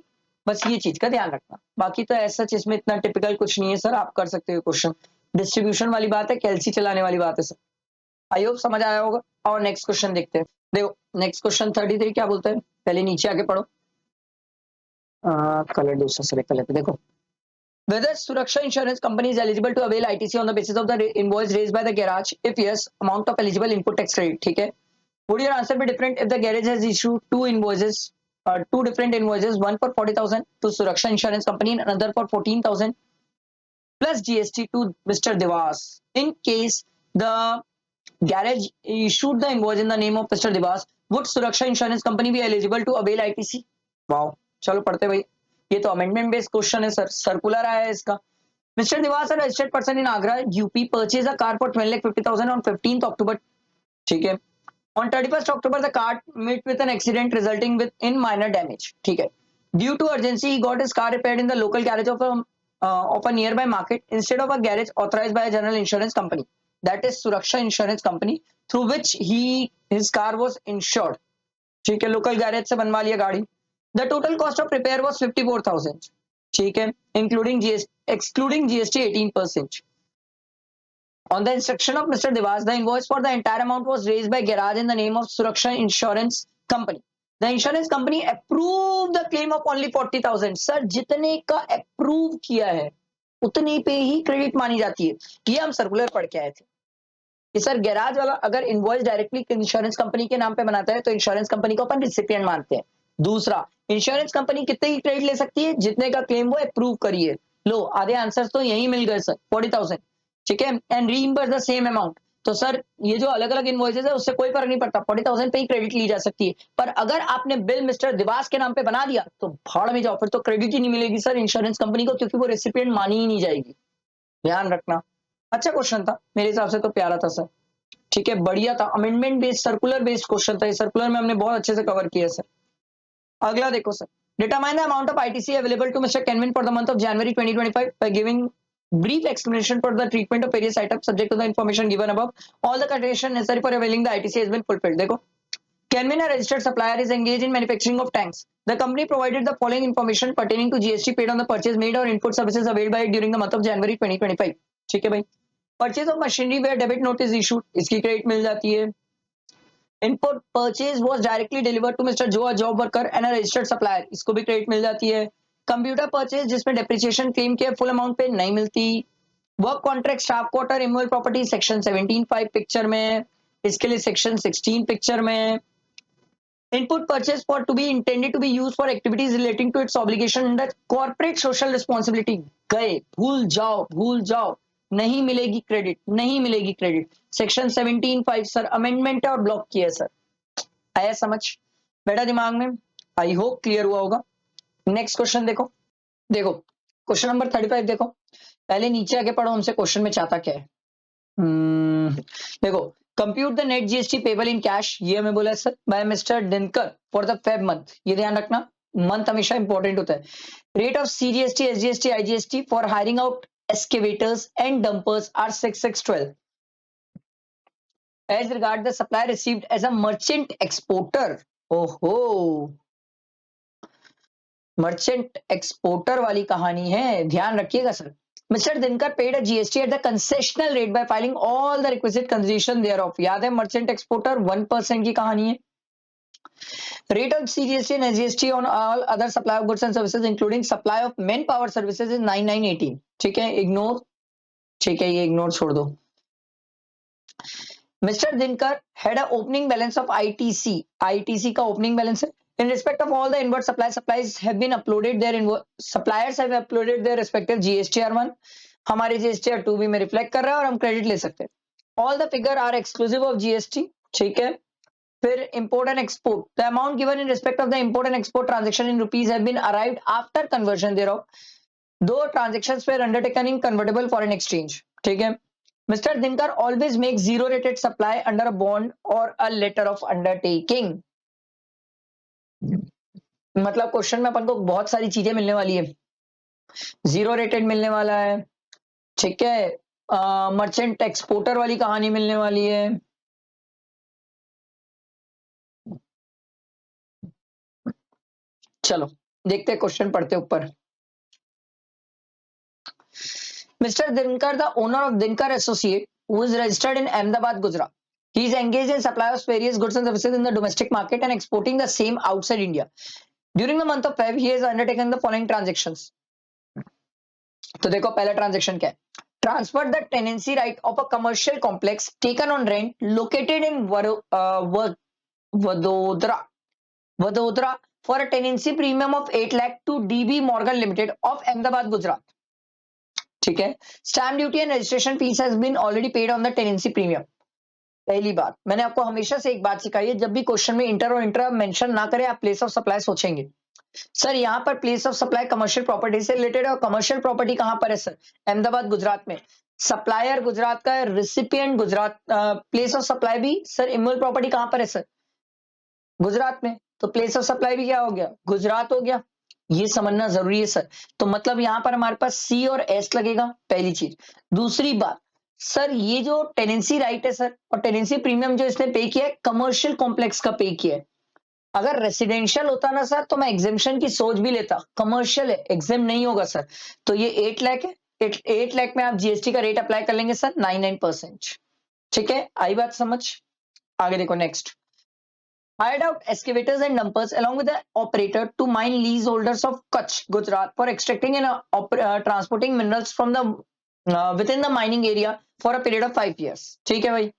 बस ये चीज का ध्यान रखना। बाकी तो ऐसा इसमें इतना टिपिकल कुछ नहीं है सर, आप कर सकते हो क्वेश्चन। डिस्ट्रीब्यूशन वाली बात है, कैलसी चलाने वाली बात है सर। आई होप समझ आया होगा। और नेक्स्ट क्वेश्चन देखते हैं। देखो नेक्स्ट क्वेश्चन 33 क्या बोलते हैं, पहले नीचे आके पढ़ो। कलर दूसरा सेलेक्ट कर लेते, देखो। Whether Suraksha Insurance Company is eligible to avail ITC on the basis of the invoice raised by the garage? If yes, amount of eligible input tax credit, ठीक है। Would your answer be different if the garage has issued two different invoices, one for 40,000 to Suraksha Insurance Company and another for 14,000 plus GST to Mr. Devas? In case the garage issued the invoice in the name of Mr. Devas, would Suraksha Insurance Company be eligible to avail ITC? Wow, चलो पढ़ते भाई। ये तो amendment based question है sir, circular आया है इसका। Mister Dewas, registered person in Agra UP, purchase a car for 12,50,000 on 15th October, ठीक है। On 31st October the car met with an accident resulting with in minor damage, ठीक है। Due to urgency he got his car repaired in the local garage of a nearby market instead of a garage authorized by a general insurance company, that is Suraksha Insurance Company, through which his car was insured, ठीक है। Local garage से बनवा लिया गाड़ी। The total cost of repair was 54,000, ठीक है, excluding GST 18%. On the instruction of Mr. Devas, the invoice for the entire amount was raised by garage in the name of Suraksha Insurance Company. The insurance company approve the claim of only 40,000। Sir जितने का approve किया है उतने पे ही credit मानी जाती है। ये हम सर्कुलर पढ़ के आए थे कि सर गैराज वाला अगर इनवॉइस डायरेक्टली इंश्योरेंस कंपनी के नाम पे बनाता है तो इंश्योरेंस कंपनी को अपन रिसिपिएंट मानते हैं। दूसरा, इंश्योरेंस कंपनी कितने की क्रेडिट ले सकती है? जितने का क्लेम वो अप्रूव करिए। लो, आधे आंसर तो यही मिल गए सर, 40,000। ठीक है, and reimburse the same amount. तो सर ये जो अलग अलग इनवॉइसेस है उससे कोई फर्क नहीं पड़ता, 40,000 पे ही क्रेडिट ली जा सकती है। पर अगर आपने बिल मिस्टर दिवास के नाम पे बना दिया तो भाड़ में जाओ, फिर तो क्रेडिट ही नहीं मिलेगी सर इंश्योरेंस कंपनी को, क्योंकि वो रेसिपिएंट मानी ही नहीं जाएगी। ध्यान रखना। अच्छा क्वेश्चन था, मेरे हिसाब से तो प्यारा था सर। ठीक है, बढ़िया था, amendment based circular based question था। ये सर्कुलर में हमने बहुत अच्छे से कवर किया सर। अगला देखो sir, determine the amount of ITC available to mister Kenwin for the month of January 2025 by giving brief explanation for the treatment of various items subject to the information given above. All the conditions necessary for availing the ITC has been fulfilled. देखो, Kenmin, a registered supplier, is engaged in manufacturing of tanks. The company provided the following information pertaining to GST paid on the purchase made or input services availed by it during the month of January 2025. ठीक है भाई, purchase of machinery where debit note is issued, इसकी credit मिल जाती है। Input purchase was directly delivered to mister Joe, job worker and a registered supplier, इसको भी credit मिल जाती है। कंप्यूटर परचेज जिसमें डेप्रिसिएशन क्लेम के फुल अमाउंट पे नहीं मिलती। Work contract staff quarter immovable property section 17(5) picture में, इसके लिए सेक्शन 16 पिक्चर में। Input purchase for to be intended to be used for activities relating to its obligation under corporate social responsibility, गए, भूल जाओ भूल जाओ, नहीं मिलेगी क्रेडिट, नहीं मिलेगी क्रेडिट। सेक्शन 17(5) सर अमेंडमेंट है और ब्लॉक किया है सर। आया समझ, बेटा दिमाग में? आई होप क्लियर हुआ होगा। नेक्स्ट क्वेश्चन देखो, देखो क्वेश्चन नंबर 35 देखो, पहले नीचे आके पढ़ो हमसे क्वेश्चन में चाहता क्या है। देखो, compute the net GST payable in cash, ये हमें बोला है sir by mister Dinkar for the Feb month. ये ध्यान रखना, मंथ हमेशा इंपॉर्टेंट होता है। Rate of CGST, SGST, IGST for hiring out excavators and dumpers are 6612. As regard the supply received as a merchant exporter, ओहो, मर्चेंट एक्सपोर्टर वाली कहानी है, ध्यान रखिएगा sir. Mister Dinkar paid a GST at the concessional rate by filing all the requisite concession thereof, याद है merchant exporter 1% की कहानी है। Rate of CGST and SGST on all other supply of goods and services including supply of manpower services is 9918। ठीक है, ignore, ठीक है ये इग्नोर छोड़ दो। Mister Dinkar had a opening balance of ITC, ITC का opening balance है। In respect of all the inward supplies have been uploaded their suppliers have uploaded their respective GSTR1, हमारे GSTR2 भी में रिफ्लेक्ट कर रहा है और हम क्रेडिट ले सकते हैं। All the figure are exclusive of GST, ठीक है। फिर import and export, the amount given in respect of the import and export transaction in rupees have been arrived after conversion thereof, though transactions were undertaken in convertible foreign exchange, ठीक है। Mr. Dinkar always makes zero rated supply under a bond or a letter of undertaking. मतलब question में अपन को बहुत सारी चीजें मिलने वाली है, जीरो रेटेड मिलने वाला है, ठीक है, मर्चेंट एक्सपोर्टर वाली कहानी मिलने वाली है। चलो देखते हैं क्वेश्चन पढ़ते ऊपर। Mr. Dinkar, the owner of Dinkar Associate, who is registered in Ahmedabad, Gujarat. He is engaged in supply of various goods and services in the domestic market and exporting the same outside India. During the month of Feb, he has undertaken the following transactions. तो देखो पहला transaction क्या है, transfer the tenancy right of a commercial complex taken on rent located in Vadodara, Vadodara for a tenancy premium of 8 lakh to DB Morgan limited of Ahmedabad, Gujarat. ठीक है, stamp duty and registration fees has been already paid on the tenancy premium. पहली बात, मैंने आपको हमेशा से एक बात सिखाई है, जब भी क्वेश्चन में इंटर और इंटर मेंशन ना करे आप प्लेस ऑफ सप्लाई सोचेंगे। सर यहाँ पर place of supply commercial property से रिलेटेड है और कमर्शियल प्रॉपर्टी कहां पर है सर? अहमदाबाद, गुजरात में। सप्लायर गुजरात का है, recipient Gujarat, place of supply भी सर इमोबल प्रॉपर्टी कहां पर है सर? गुजरात में। तो प्लेस ऑफ सप्लाई भी क्या हो गया? गुजरात हो गया। ये समझना जरूरी है सर। तो मतलब यहां पर हमारे पास सी और एस लगेगा, पहली चीज। दूसरी बात सर, ये जो टेनेंसी राइट है सर और टेनेंसी प्रीमियम जो इसने पे किया है कमर्शियल कॉम्प्लेक्स का पे किया है। अगर रेसिडेंशियल होता ना सर तो मैं एग्जेम्पशन की सोच भी लेता, कमर्शियल है एग्जेम नहीं होगा सर। तो ये 8 लाख है, 8 लाख में आप जीएसटी का रेट अप्लाई कर लेंगे सर 99%। ठीक है, आई बात समझ? आगे देखो next, hired out excavators and dumpers along with the operator to mine leaseholders of Kutch, Gujarat for extracting and transporting minerals from the within the mining area for a period of 5 years. ठीक है भाई.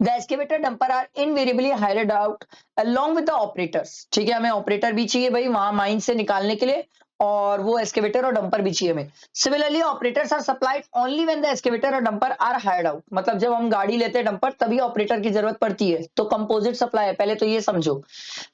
The excavator dumper are invariably hired out along with the operators. ठीक है, हमें operator भी चाहिए भाई वहां माइन से निकालने के लिए, और वो एक्सकेवेटर और डंपर भी चाहिए हमें. Similarly operators are supplied only when the excavator और डंपर आर हायर्ड आउट. मतलब जब हम गाड़ी लेते हैं डंपर तभी ऑपरेटर की जरूरत पड़ती है. तो कंपोजिट सप्लाई है, पहले तो ये समझो.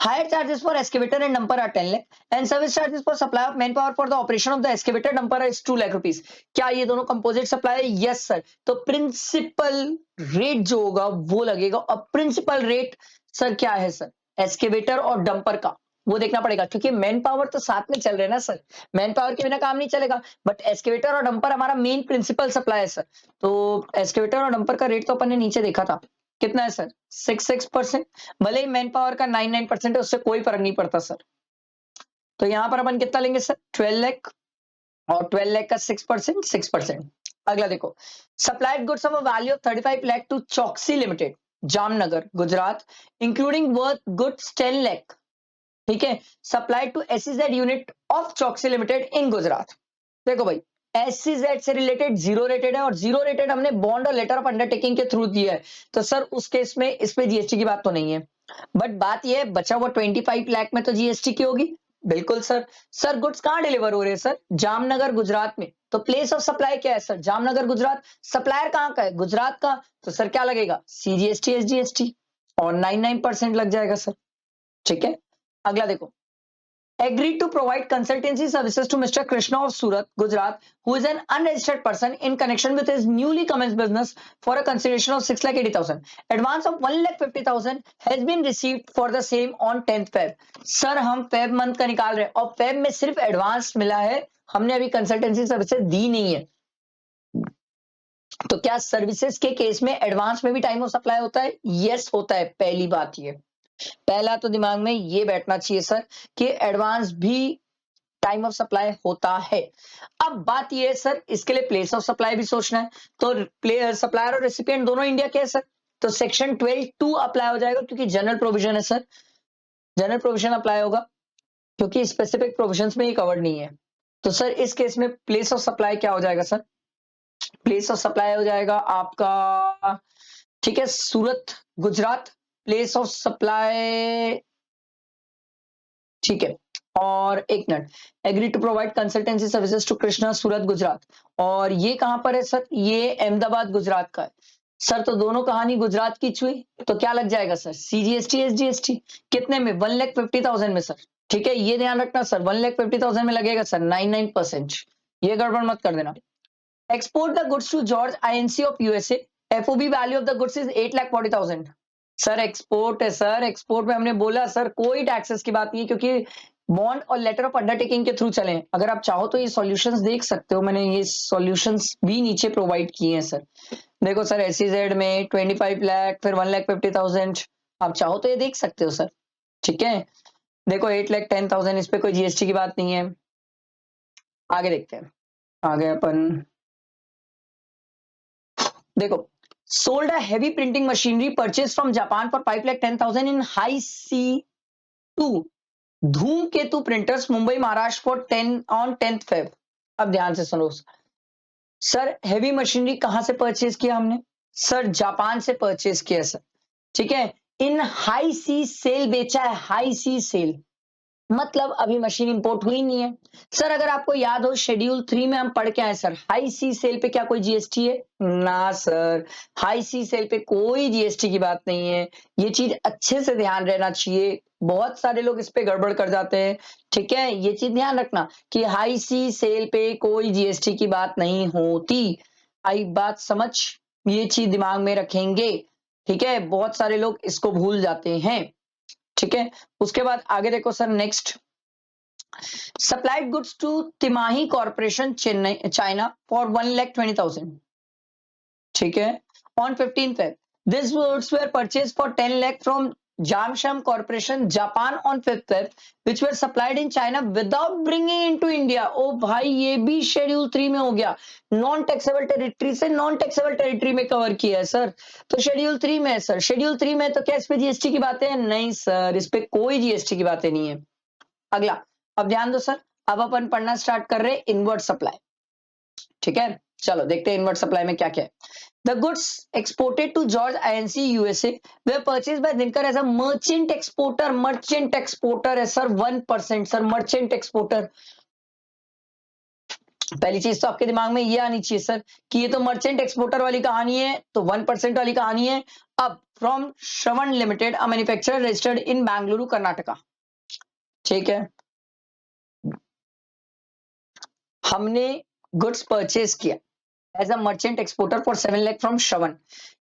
Hire charges for excavator and dumper are 10 lakh and service charges for supply of manpower for the operation of the excavator dumper is 2 lakh rupees. क्या ये दोनों कंपोजिट सप्लाई है? Yes sir. तो प्रिंसिपल रेट जो होगा वो लगेगा. और प्रिंसिपल रेट सर क्या है सर? एक्सकेवेटर और डंपर का वो देखना पड़ेगा, क्योंकि मैन पावर तो साथ में चल रहे हैं ना सर. मैन पावर के बिना काम नहीं चलेगा. बट एक्सकेवेटर और डंपर हमारा मेन प्रिंसिपल सप्लाई है सर. तो एक्सकेवेटर और डंपर का रेट तो अपन ने नीचे देखा था. कितना है सर? 6%. भले ही मैन पावर का 99% है, उससे कोई फर्क नहीं पड़ता सर. तो यहां पर अपन कितना लेंगे सर? 12 लाख. और 12 लाख का 6%, 6%. अगला देखो, supplied goods of a value of 35 lakh to Chaukasi limited, Jamnagar, Gujarat, including worth goods 10 lakh. ठीक है, supply to SEZ unit of Chaukasi limited in Gujarat. देखो भाई, एसईजेड से रिलेटेड जीरो रेटेड है, और जीरो रेटेड हमने बॉन्ड और लेटर ऑफ अंडरटेकिंग के थ्रू दिया है. तो सर उस केस में इस पे जीएसटी की बात तो नहीं है. बट बात ये है, बचा हुआ 25 लाख में तो जीएसटी की होगी. बिल्कुल सर. सर गुड्स कहां डिलीवर हो रहे हैं सर? जामनगर, गुजरात में. तो प्लेस ऑफ सप्लाई क्या है सर? जामनगर, गुजरात. सप्लायर कहां का है? गुजरात का. तो सर क्या लगेगा? सीजीएसटी, एसजीएसटी, और 99% लग जाएगा सर. ठीक है. अगला देखो, agreed to provide consultancy services to Mr. Krishna of Surat, Gujarat, who is an unregistered person in connection with his newly commenced business for a consideration of 6,80,000. Advance of 1,50,000 has been received for the same on 10th Feb. Sir हम Feb month का निकाल रहे हैं, और Feb में सिर्फ advance मिला है, हमने अभी कंसल्टेंसी सर्विसेज दी नहीं है. तो क्या सर्विसेज के केस में एडवांस में भी टाइम ऑफ सप्लाई होता है? यस होता है. पहली बात ये, पहला तो दिमाग में ये बैठना चाहिए सर कि एडवांस भी टाइम ऑफ सप्लाई होता है. अब बात ये है सर, इसके लिए प्लेस ऑफ सप्लाई भी सोचना है. तो सप्लायर और रेसिपिएंट दोनों इंडिया के है सर. तो सेक्शन 12(2) अप्लाई हो जाएगा, क्योंकि जनरल प्रोविजन है सर. जनरल प्रोविजन अप्लाई होगा, क्योंकि स्पेसिफिक प्रोविजंस में ये कवर्ड नहीं है. तो सर इस केस में प्लेस ऑफ सप्लाई क्या हो जाएगा सर? प्लेस ऑफ सप्लाई हो जाएगा आपका, ठीक है, Surat, Gujarat. Place of supply, ठीक है. और एक minute, agree to provide consultancy services to Krishna, Surat, Gujarat. और ये कहां पर है सर? ये अहमदाबाद, गुजरात का है सर. तो दोनों कहानी गुजरात की छुई. तो क्या लग जाएगा सर? CGST, SGST. कितने में? 1,50,000 में सर. ठीक है, ये ध्यान रखना सर, 1,50,000 में लगेगा सर 99%. ये गड़बड़ मत कर देना. Export the goods to George INC of USA. FOB value of the goods is 8,40,000. Sir export है सर. एक्सपोर्ट में हमने बोला सर कोई टैक्सेस की बात नहीं है, क्योंकि बॉन्ड और लेटर ऑफ अंडरटेकिंग के थ्रू चले. अगर आप चाहो तो ये सॉल्यूशंस देख सकते हो, मैंने ये सॉल्यूशंस भी नीचे प्रोवाइड किए हैं सर. देखो सर, एसईजेड में 25 लाख, फिर 1,50,000. आप चाहो तो ये देख सकते हो सर. ठीक है. देखो 8,10,000, इस पे कोई जीएसटी की बात नहीं है. आगे देखते हैं. आगे अपन देखो, sold a heavy printing machinery purchased from Japan for 5,10,000 in high C2 धूमकेतु printers, Mumbai, Maharashtra for 10th Feb. अब ध्यान से सुनो सर, हेवी मशीनरी कहां से परचेज किया हमने? सर जापान से परचेज किया सर. ठीक है. इन हाई सी सेल बेचा है. हाई सी सेल मतलब अभी मशीन इंपोर्ट हुई नहीं है सर. अगर आपको याद हो शेड्यूल 3 में हम पढ़ के आए सर, हाई सी सेल पे क्या कोई जीएसटी है? ना सर, हाई सी सेल पे कोई जीएसटी की बात नहीं है. ये चीज अच्छे से ध्यान रहना चाहिए, बहुत सारे लोग इस पे गड़बड़ कर जाते हैं. ठीक है, ये चीज ध्यान रखना कि हाई सी सेल पे कोई जीएसटी की बात नहीं होती. आई बात समझ? ये चीज दिमाग में रखेंगे. ठीक है, बहुत सारे लोग इसको भूल जाते हैं. ठीक है. उसके बाद आगे देखो sir, next, supplied goods to Timahi corporation, Chennai, China for 1,20,000. ठीक है, on 15th Feb. These goods were purchased for 10 lakh from Jamsham Corporation, Japan on 5th Feb, which were supplied in China without bringing into India. ओ भाई ये भी schedule 3 में हो गया, non taxable territory से non taxable territory में cover किया है सर, तो शेड्यूल 3 में है सर। शेड्यूल 3 में तो क्या इस पे जीएसटी की बातें हैं? नहीं सर, इस पे कोई जीएसटी की बातें नहीं है। अगला, अब ध्यान दो सर, अब अपन पढ़ना स्टार्ट कर रहे हैं इनवर्ट सप्लाई। ठीक है, चलो देखते हैं इनवर्ट सप्लाई में क्या क्या है। The goods exported to George INC USA were purchased by Dinkar as a merchant exporter. Merchant exporter है सर 1%, सर merchant exporter। पहली चीज तो आपके दिमाग में ये आनी चाहिए सर कि ये तो मर्चेंट एक्सपोर्टर वाली कहानी है, तो 1% वाली कहानी है। अब from Shravan limited, a manufacturer registered in Bengaluru Karnataka. ठीक है, हमने गुड्स परचेज किया as a merchant exporter for 7 lakh from Shravan.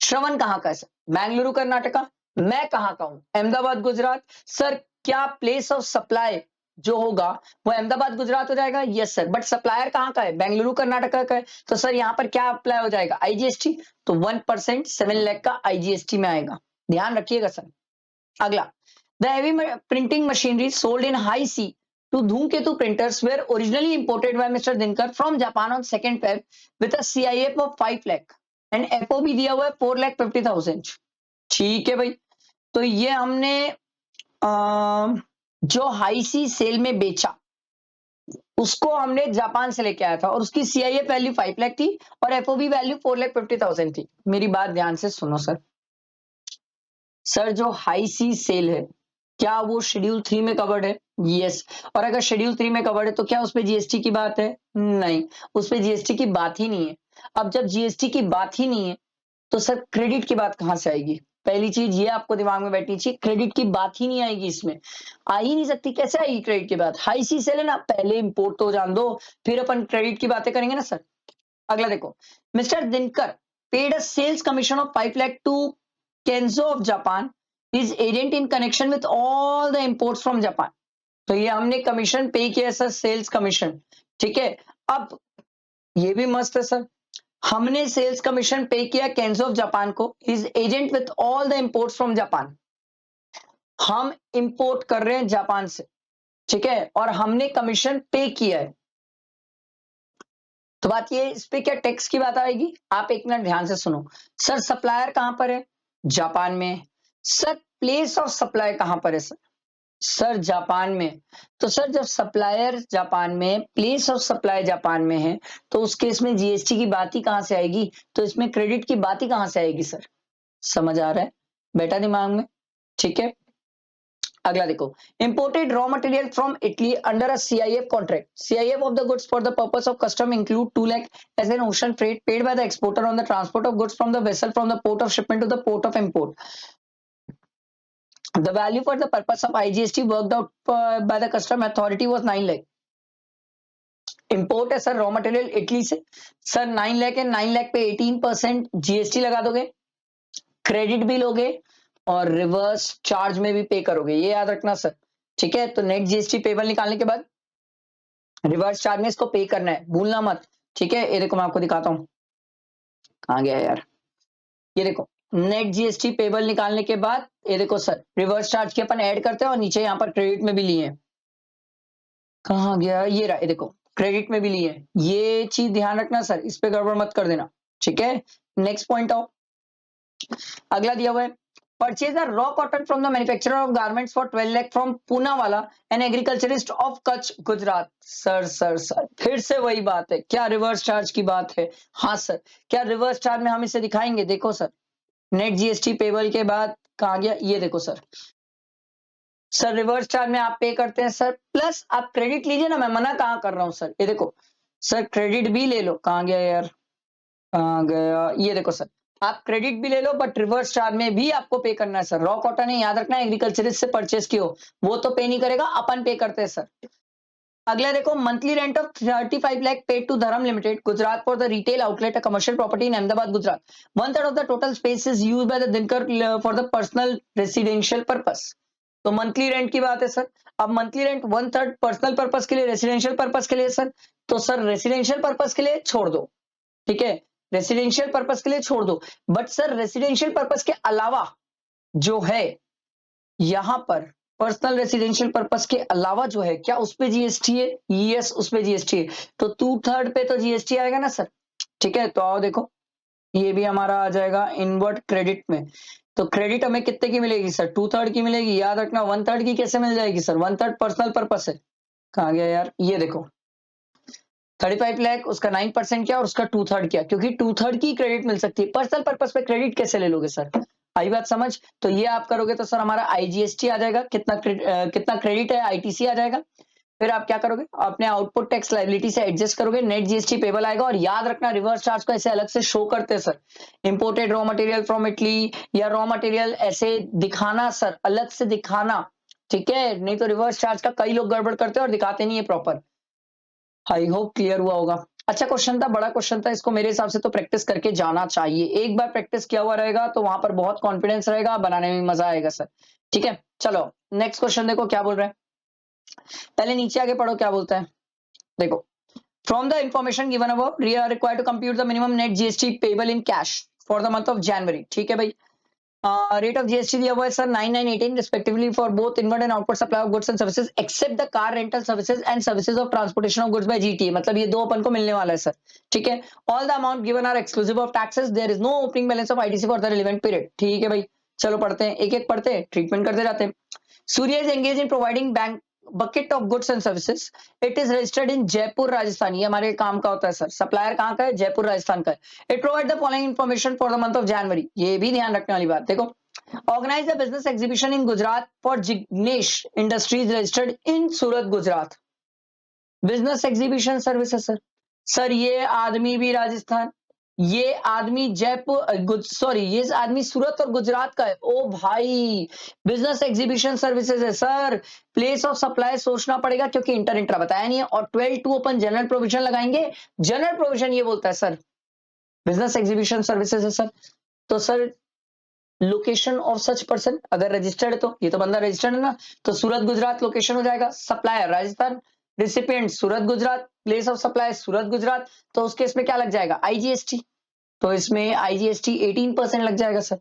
Shravan कहाँ का है सर? बेंगलुरु कर्नाटका। मैं कहाँ का हूं? अहमदाबाद गुजरात। सर क्या प्लेस ऑफ सप्लाई जो होगा वो अहमदाबाद गुजरात हो जाएगा? यस सर, बट सप्लायर कहाँ का है? बेंगलुरु कर्नाटका का है। तो सर यहाँ पर क्या अप्लाई हो जाएगा? आईजीएसटी। तो 1% 7 लाख का आईजीएसटी में आएगा, ध्यान रखिएगा सर। अगला, the heavy printing machinery sold in high sea to Dhumketu printers were originally imported by Mr. Dinkar from Japan on 2nd Feb with a CIF of 5 lakh and FOB दिया हुआ है 4,50,000। ठीक है भाई, तो ये हमने जो हाई सी सेल में बेचा उसको हमने जापान से लेके आया था और उसकी CIF वैल्यू 5 लाख थी और FOB वैल्यू 4,50,000 थी। मेरी बात ध्यान से सुनो सर। सर जो हाई सी सेल है क्या वो शेड्यूल 3 में कवर्ड है? यस। और अगर शेड्यूल 3 में कवर्ड है तो क्या उस पे जीएसटी की बात है? नहीं, उस पे जीएसटी की बात ही नहीं है। अब जब जीएसटी की बात ही नहीं है तो सर क्रेडिट की बात कहां से आएगी? पहली चीज ये आपको दिमाग में बैठनी चाहिए, क्रेडिट की बात ही नहीं आएगी इसमें, आ ही नहीं सकती। कैसे आएगी क्रेडिट की बात? हाई सी सेल है ना, पहले इंपोर्ट तो जान दो, फिर अपन क्रेडिट की बातें करेंगे ना सर। अगला देखो, mister Dinkar paid a sales commission of 5 lakh to Kenzo of Japan is agent in connection with all the imports from Japan. तो ये हमने कमीशन पे किया सर, सेल्स कमीशन। ठीक है, अब ये भी मस्त है सर, हमने सेल्स कमीशन पे किया केंजो ऑफ जापान को, is agent with all the imports from Japan. हम इंपोर्ट कर रहे हैं जापान से, ठीक है, और हमने कमीशन पे किया है। तो बात ये, इस पे क्या टैक्स की बात आएगी? आप एक मिनट ध्यान से सुनो सर। सप्लायर कहां पर है? जापान में। सर प्लेस ऑफ सप्लाई कहां पर है? सर जापान में। तो सर जब सप्लायर जापान में, प्लेस ऑफ सप्लाई जापान में है, तो उस केस में जीएसटी की बात ही कहां से आएगी? तो इसमें क्रेडिट की बात ही कहां से आएगी सर? समझ आ रहा है बेटा दिमाग में? ठीक है, अगला देखो, imported raw material from Italy under a CIF contract. CIF of the goods for the purpose of custom include 2 lakh as an ocean freight paid by the exporter on the transport of goods from the vessel from the port of shipment to the port of import. The value for the purpose of IGST worked out by the custom authority was 9 lakh. Import है sir raw material Italy से, sir 9 lakh है, 9 लाख पे 18% GST लगा दोगे, credit भी लोगे और reverse charge में भी पे करोगे, ये याद रखना सर। ठीक है, तो नेट जीएसटी पेबल निकालने के बाद रिवर्स चार्ज में इसको पे करना है, भूलना मत। ठीक है, ये देखो मैं आपको दिखाता हूं, कहां गया यार, ये देखो नेट जीएसटी पेबल निकालने के बाद ये देखो सर, रिवर्स चार्ज के अपन ऐड करते हैं और नीचे यहाँ पर क्रेडिट में भी लिए हैं। कहां गया, ये रहा, ये देखो क्रेडिट में भी लिए हैं। ये चीज ध्यान रखना सर, इस पे गड़बड़ मत कर देना। ठीक है, नेक्स्ट पॉइंट आओ, अगला दिया हुआ है, purchase a raw cotton from the manufacturer of garments for 12 lakh from Poonawala an agriculturist of Kutch Gujarat. Sir फिर से वही बात है, क्या रिवर्स चार्ज की बात है? हाँ सर, क्या रिवर्स चार्ज में हम इसे दिखाएंगे? देखो सर, नेट जीएसटी पेबल के बाद कहां गया, ये देखो सर, सर रिवर्स चार्ज में आप पे करते हैं सर, प्लस आप क्रेडिट लीजिए ना, मैं मना कहां कर रहा हूं सर, ये देखो सर क्रेडिट भी ले लो, कहां गया यार, कहां गया, ये देखो सर, आप क्रेडिट भी ले लो बट रिवर्स चार्ज में भी आपको पे करना है सर। रॉ कॉटन है, याद रखना, एग्रीकल्चरिस्ट से परचेस की हो वो तो पे नहीं करेगा, अपन पे करते हैं सर। अगला देखो, monthly rent of 35 lakh paid to Dharma limited Gujarat for the retail outlet a commercial property in Ahmedabad Gujarat. 1/3 of the total space is used by the Dinkar for the personal residential purpose. तो मंथली रेंट की बात है सर। अब monthly rent 1/3 personal purpose के लिए, residential purpose के लिए sir, तो सर रेसिडेंशियल पर्पस के लिए छोड़ दो, ठीक है, रेसिडेंशियल पर्पस के लिए छोड़ दो, बट सर रेसिडेंशियल पर्पस के अलावा जो है यहाँ पर पर्सनल रेसिडेंशियल पर्पस के अलावा जो है क्या उस पे जीएसटी है? यस, उस पे जीएसटी है। तो 2/3 पे तो जीएसटी आएगा ना सर। ठीक है, तो आओ देखो, ये भी हमारा आ जाएगा इनवर्ट क्रेडिट में। तो क्रेडिट हमें कितने की मिलेगी सर? 2/3 की मिलेगी। याद रखना 1/3 की कैसे मिल जाएगी सर? 1/3 पर्सनल पर्पस है। कहाँ गया यार? ये देखो, 35 लाख, उसका 9% क्या और उसका 2/3 क्या? क्योंकि 2/3 की क्रेडिट मिल सकती है। पर्सनल पर्पस पे क्रेडिट कैसे ले लोगे सर? आई बात समझ? तो ये आप करोगे तो सर हमारा आईजीएसटी आ जाएगा। कितना क्रेडिट है? आईटीसी आ जाएगा। फिर आप क्या करोगे? अपने आउटपुट टैक्स लायबिलिटी से एडजस्ट करोगे, नेट जीएसटी पेबल आएगा। और याद रखना रिवर्स चार्ज को ऐसे अलग से शो करते हैं sir. Imported raw material from Italy या रॉ मटेरियल ऐसे दिखाना सर, अलग से दिखाना। ठीक है, नहीं तो रिवर्स चार्ज का कई लोग गड़बड़ करते हैं और दिखाते नहीं है प्रॉपर। आई होप क्लियर हुआ होगा। अच्छा क्वेश्चन था, बड़ा क्वेश्चन था, इसको मेरे हिसाब से तो प्रैक्टिस करके जाना चाहिए। एक बार प्रैक्टिस किया हुआ रहेगा तो वहां पर बहुत कॉन्फिडेंस रहेगा, बनाने में मजा आएगा सर। ठीक है, चलो नेक्स्ट क्वेश्चन देखो क्या बोल रहे हैं। पहले नीचे आगे पढ़ो क्या बोलता है। देखो, from the information given above we are required to compute the minimum net GST payable in cash for the month of January. ठीक है भाई, रेट ऑफ जीएसटी दिया हुआ है sir 9918 respectively for both inward and outward supply of goods and services except the car rental services and services of transportation of goods by GTA. मतलब ये दो अपन को मिलने वाला है सर। ठीक है, all the amount given are exclusive of taxes, there is no opening balance of ITC for the relevant period. ठीक है भाई, चलो पढ़ते हैं, एक एक पढ़ते हैं, ट्रीटमेंट करते जाते हैं। Surya is engage in providing bank bucket of goods and services. It is registered in Jaipur Rajasthan. ये हमारे काम का होता है सर। सप्लायर कहाँ का है? जयपुर राजस्थान का है। It provide the following information for the month of जनवरी। ये भी ध्यान रखने वाली बात। देखो, organize a business exhibition in Gujarat for Jignesh Industries registered in Surat, Gujarat. Business exhibition services sir. Sir ये आदमी भी राजस्थान, ये आदमी जयपुर, सॉरी ये आदमी सूरत और गुजरात का है। ओ भाई, बिजनेस एग्जीबिशन सर्विसेज है सर। प्लेस ऑफ सप्लाई सोचना पड़ेगा क्योंकि इंटर इंट्रा बताया नहीं है। और 12(2) अपन जनरल प्रोविजन लगाएंगे। जनरल प्रोविजन ये बोलता है सर बिजनेस एग्जीबिशन सर्विसेज है सर। तो sir location of such person अगर रजिस्टर्ड है तो ये तो बंदा रजिस्टर्ड है ना, तो सूरत गुजरात लोकेशन हो जाएगा। Supplier Rajasthan, recipient Surat Gujarat, place of supply Surat Gujarat. तो उस केस में क्या लग जाएगा? आईजीएसटी। तो इसमें आईजीएसटी 18% लग जाएगा सर।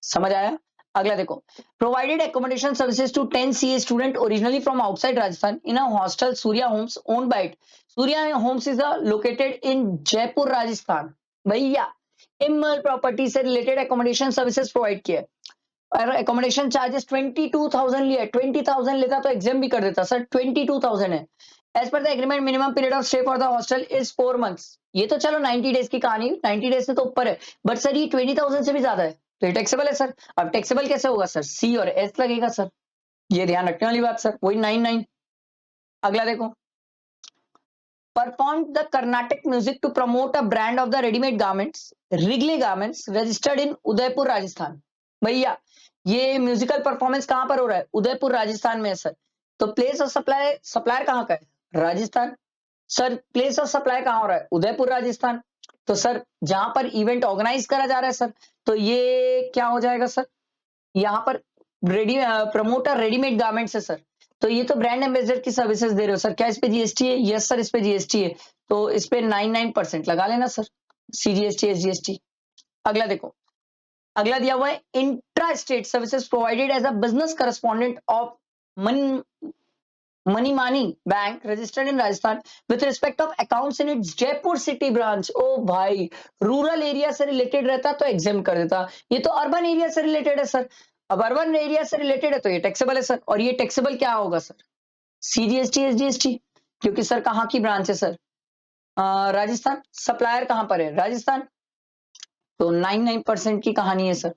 समझ आया? अगला देखो, provided accommodation services to 10 CA student originally from outside Rajasthan in a hostel Surya homes owned by it. Surya homes is located in Jaipur Rajasthan. भैया इमल प्रॉपर्टी से रिलेटेड एकोमोडेशन सर्विसेज प्रोवाइड किया है। और एकोमोडेशन चार्जेस 22,000 लिया है। 20,000 लेता तो एग्जाम भी कर देता सर। 22,000 है। As per the agreement minimum period of stay for the hostel is 4 months. ये तो चलो 90 डेज की कहानी, 90 डेज से तो ऊपर है। बट सर ये 20,000 से भी ज्यादा है, तो ये टैक्सेबल है सर। अब टैक्सेबल कैसे होगा सर? सी और एस लगेगा सर। ये ध्यान रखने वाली बात सर, वही 99। अगला देखो, performed the Carnatic music to promote a brand of the ready-made garments, Wrigley Garments, registered in Udaipur, Rajasthan। भैया ये म्यूजिकल परफॉर्मेंस कहां पर हो रहा है? उदयपुर राजस्थान में है सर। तो प्लेस ऑफ सप्लाई, सप्लायर कहां का है? Rajasthan. Sir place of supply कहां हो रहा है? उदयपुर राजस्थान। तो सर जहां पर इवेंट ऑर्गेनाइज करा जा रहा है सर, तो ये क्या हो जाएगा सर? यहाँ पर रेडी प्रमोटर रेडीमेड गारमेंट्स है सर। तो ये तो ब्रांड एम्बेसडर की सर्विसेज दे रहे हो सर। क्या इस पे जीएसटी है? यस सर, इस पे जीएसटी है। तो इस पे 99% लगा लेना सर, सीजीएसटी एसजीएसटी। अगला देखो, अगला दिया हुआ है intra state services provided as a business correspondent of मन मनीमानी bank registered in Rajasthan with respect of accounts in its Jaipur city branch. ओ भाई, रूरल एरिया से रिलेटेड रहता तो एग्जाम कर देता। ये तो अर्बन एरिया से रिलेटेड है सर। अब अर्बन एरिया से रिलेटेड है तो ये टैक्सेबल है सर। और ये टैक्सेबल क्या होगा सर? CGST SGST. क्योंकि सर कहाँ की ब्रांच है सर? राजस्थान। सप्लायर कहां पर है? राजस्थान। तो 99% की कहानी है सर।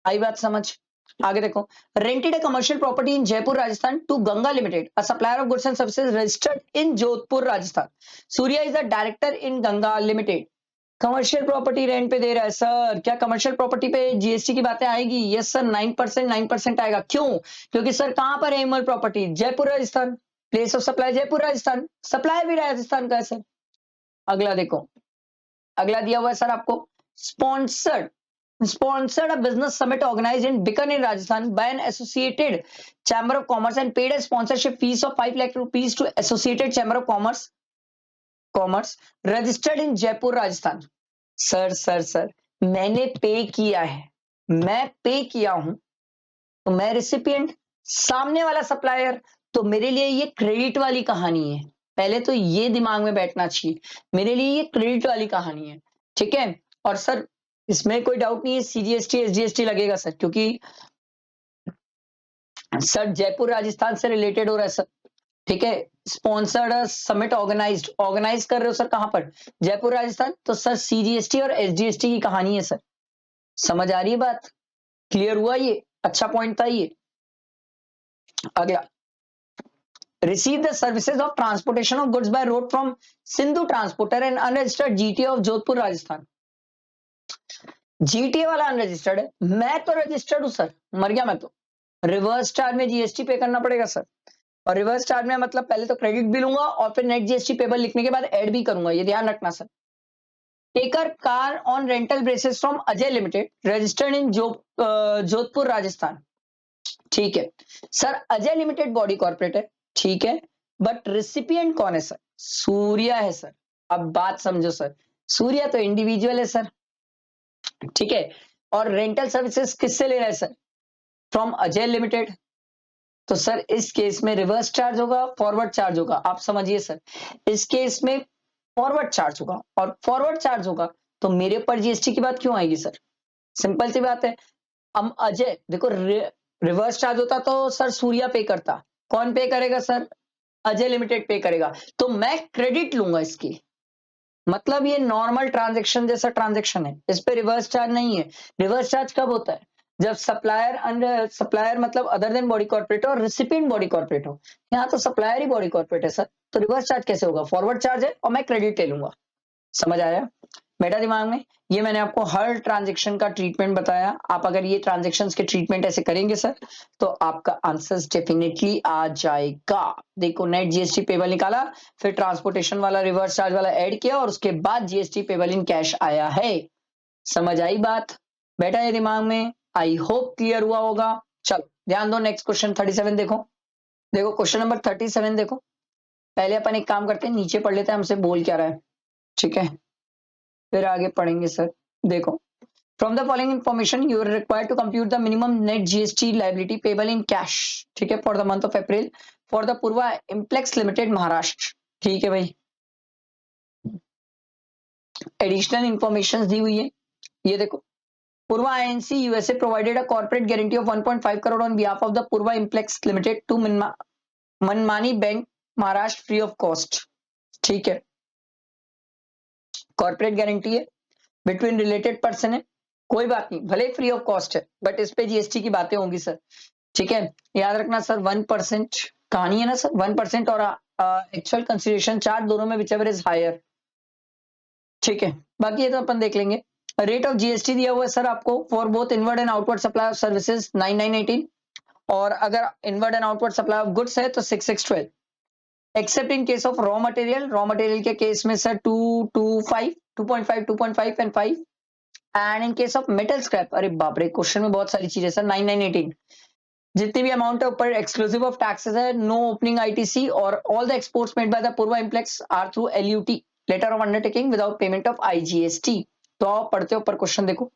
आई बात समझ? आगे देखो, rented a commercial property in Jaipur Rajasthan to Ganga limited a supplier of goods and services registered in Jodhpur Rajasthan. Surya is a director in Ganga limited. Commercial property rent पे दे रहा है सर। क्या कमर्शियल प्रॉपर्टी पे जीएसटी की बातें आएगी? यस सर, 9%, 9% आएगा। क्यों? क्योंकि सर कहां पर है Emil property? Jaipur Rajasthan. Place of supply Jaipur Rajasthan, supply भी राजस्थान का है सर। अगला देखो, अगला दिया हुआ है सर आपको, sponsored a business summit organized in Bikaner, Rajasthan by an associated chamber of commerce and paid a sponsorship fees of 5 lakh rupees to associated chamber of commerce registered in Jaipur, Rajasthan। Sir मैंने pay किया है, मैं पे किया हूं तो मैं recipient, सामने वाला सप्लायर, तो मेरे लिए ये क्रेडिट वाली कहानी है। पहले तो ये दिमाग में बैठना चाहिए, मेरे लिए ये क्रेडिट वाली कहानी है, ठीक है। और सर इसमें कोई डाउट नहीं है, सीजीएसटी एसजीएसटी लगेगा सर, क्योंकि सर जयपुर राजस्थान से रिलेटेड हो रहा है सर, ठीक है। स्पॉन्सर्ड समिट ऑर्गेनाइज कर रहे हो सर, कहां पर? जयपुर राजस्थान। तो सर सीजीएसटी और एसजीएसटी की कहानी है सर, समझ आ रही है बात? क्लियर हुआ? ये अच्छा पॉइंट था ये। अगला, receive the services of transportation of goods by road from Sindhu Transporter and unregistered GTA of Jodhpur Rajasthan। GTA वाला अनरजिस्टर्ड है, मैं तो रजिस्टर्ड हूं सर, मर गया मैं तो। रिवर्स चार्ज में जीएसटी पे करना पड़ेगा सर, और रिवर्स चार्ज में मतलब पहले तो क्रेडिट भी लूंगा और फिर नेट जीएसटी पेबल लिखने के बाद ऐड भी करूंगा, ये ध्यान रखना sir. Taker car on rental basis from Ajay limited registered in Jodhpur Rajasthan, ठीक है। Sir Ajay limited body corporate है, ठीक है, बट रिसिपिएंट कौन है सर? सूर्या है सर। अब बात समझो सर, सूर्या तो इंडिविजुअल है सर, ठीक है, और रेंटल सर्विसेज किससे ले रहा है सर? From Ajay limited. तो सर इस केस में रिवर्स चार्ज होगा, फॉरवर्ड चार्ज होगा, आप समझिए सर। इस केस में फॉरवर्ड चार्ज होगा, और फॉरवर्ड चार्ज होगा तो मेरे ऊपर जीएसटी की बात क्यों आएगी सर? सिंपल सी बात है। हम अजय देखो, रिवर्स चार्ज होता तो सर सूर्या पे करता, कौन पे करेगा सर? अजय लिमिटेड पे करेगा, तो मैं क्रेडिट लूंगा इसकी। मतलब ये नॉर्मल ट्रांजैक्शन जैसा ट्रांजैक्शन है, इस पे रिवर्स चार्ज नहीं है। रिवर्स चार्ज कब होता है? जब सप्लायर मतलब अदर देन बॉडी कॉर्पोरेट और रिसिपिएंट बॉडी कॉर्पोरेट हो। यहाँ तो सप्लायर ही बॉडी कॉर्पोरेट है सर, तो रिवर्स चार्ज कैसे होगा? फॉरवर्ड चार्ज है और मैं क्रेडिट ले लूंगा। समझ आया? बैठा दिमाग में? ये मैंने आपको हर ट्रांजेक्शन का ट्रीटमेंट बताया। आप अगर ये ट्रांजेक्शन के ट्रीटमेंट ऐसे करेंगे सर, तो आपका आंसर डेफिनेटली आ जाएगा। देखो, नेट जीएसटी पेबल निकाला, फिर ट्रांसपोर्टेशन वाला रिवर्स चार्ज वाला ऐड किया, और उसके बाद जीएसटी पेबल इन कैश आया है। समझ आई बात? बैठा है दिमाग में? आई होप क्लियर हुआ होगा। चलो ध्यान दो, नेक्स्ट क्वेश्चन 37 देखो। देखो क्वेश्चन नंबर 37 देखो। पहले अपन एक काम करते हैं, नीचे पढ़ लेते हैं हमसे बोल क्या रहा है, ठीक है, फिर आगे पढ़ेंगे सर। देखो, from the following information you are required to compute the minimum net GST liability payable in cash, ठीक है, for the month of April for the Purva Implex limited Maharashtra, ठीक है भाई। एडिशनल इंफॉर्मेशन दी हुई है, ये देखो। Purva Inc USA provided a corporate guarantee of 1.5 crore on behalf of the Purva Implex limited to मनमानी bank Maharashtra free of cost, ठीक है। कॉर्पोरेट गारंटी है, बिटवीन रिलेटेड पर्सन है, कोई बात नहीं, भले फ्री ऑफ कॉस्ट है, बट इस पे जीएसटी की बातें होंगी सर, ठीक है। याद रखना सर, 1% कहानी है ना सर, 1% और एक्चुअल कंसिडरेशन चार्ज दोनों में विच एवर इज हायर, ठीक है। बाकी ये तो अपन देख लेंगे। रेट ऑफ जीएसटी दिया हुआ है सर आपको for both inward and outward supply of services 9918, और अगर inward and outward supply of goods है तो 6612, accept in case of raw material के केस में sir 225 2.5 2.5 and 5, and in case of metal scrap, अरे बाप रे, क्वेश्चन में बहुत सारी चीजें सर, 9918। जितनी भी अमाउंट है ऊपर एक्सक्लूसिव ऑफ टैक्सेस है, नो ओपनिंग आईटीसी, और all the exports made by the Purva Implex are through LUT, letter of undertaking without payment of IGST. तो आप पढ़ते हो ऊपर क्वेश्चन देखो।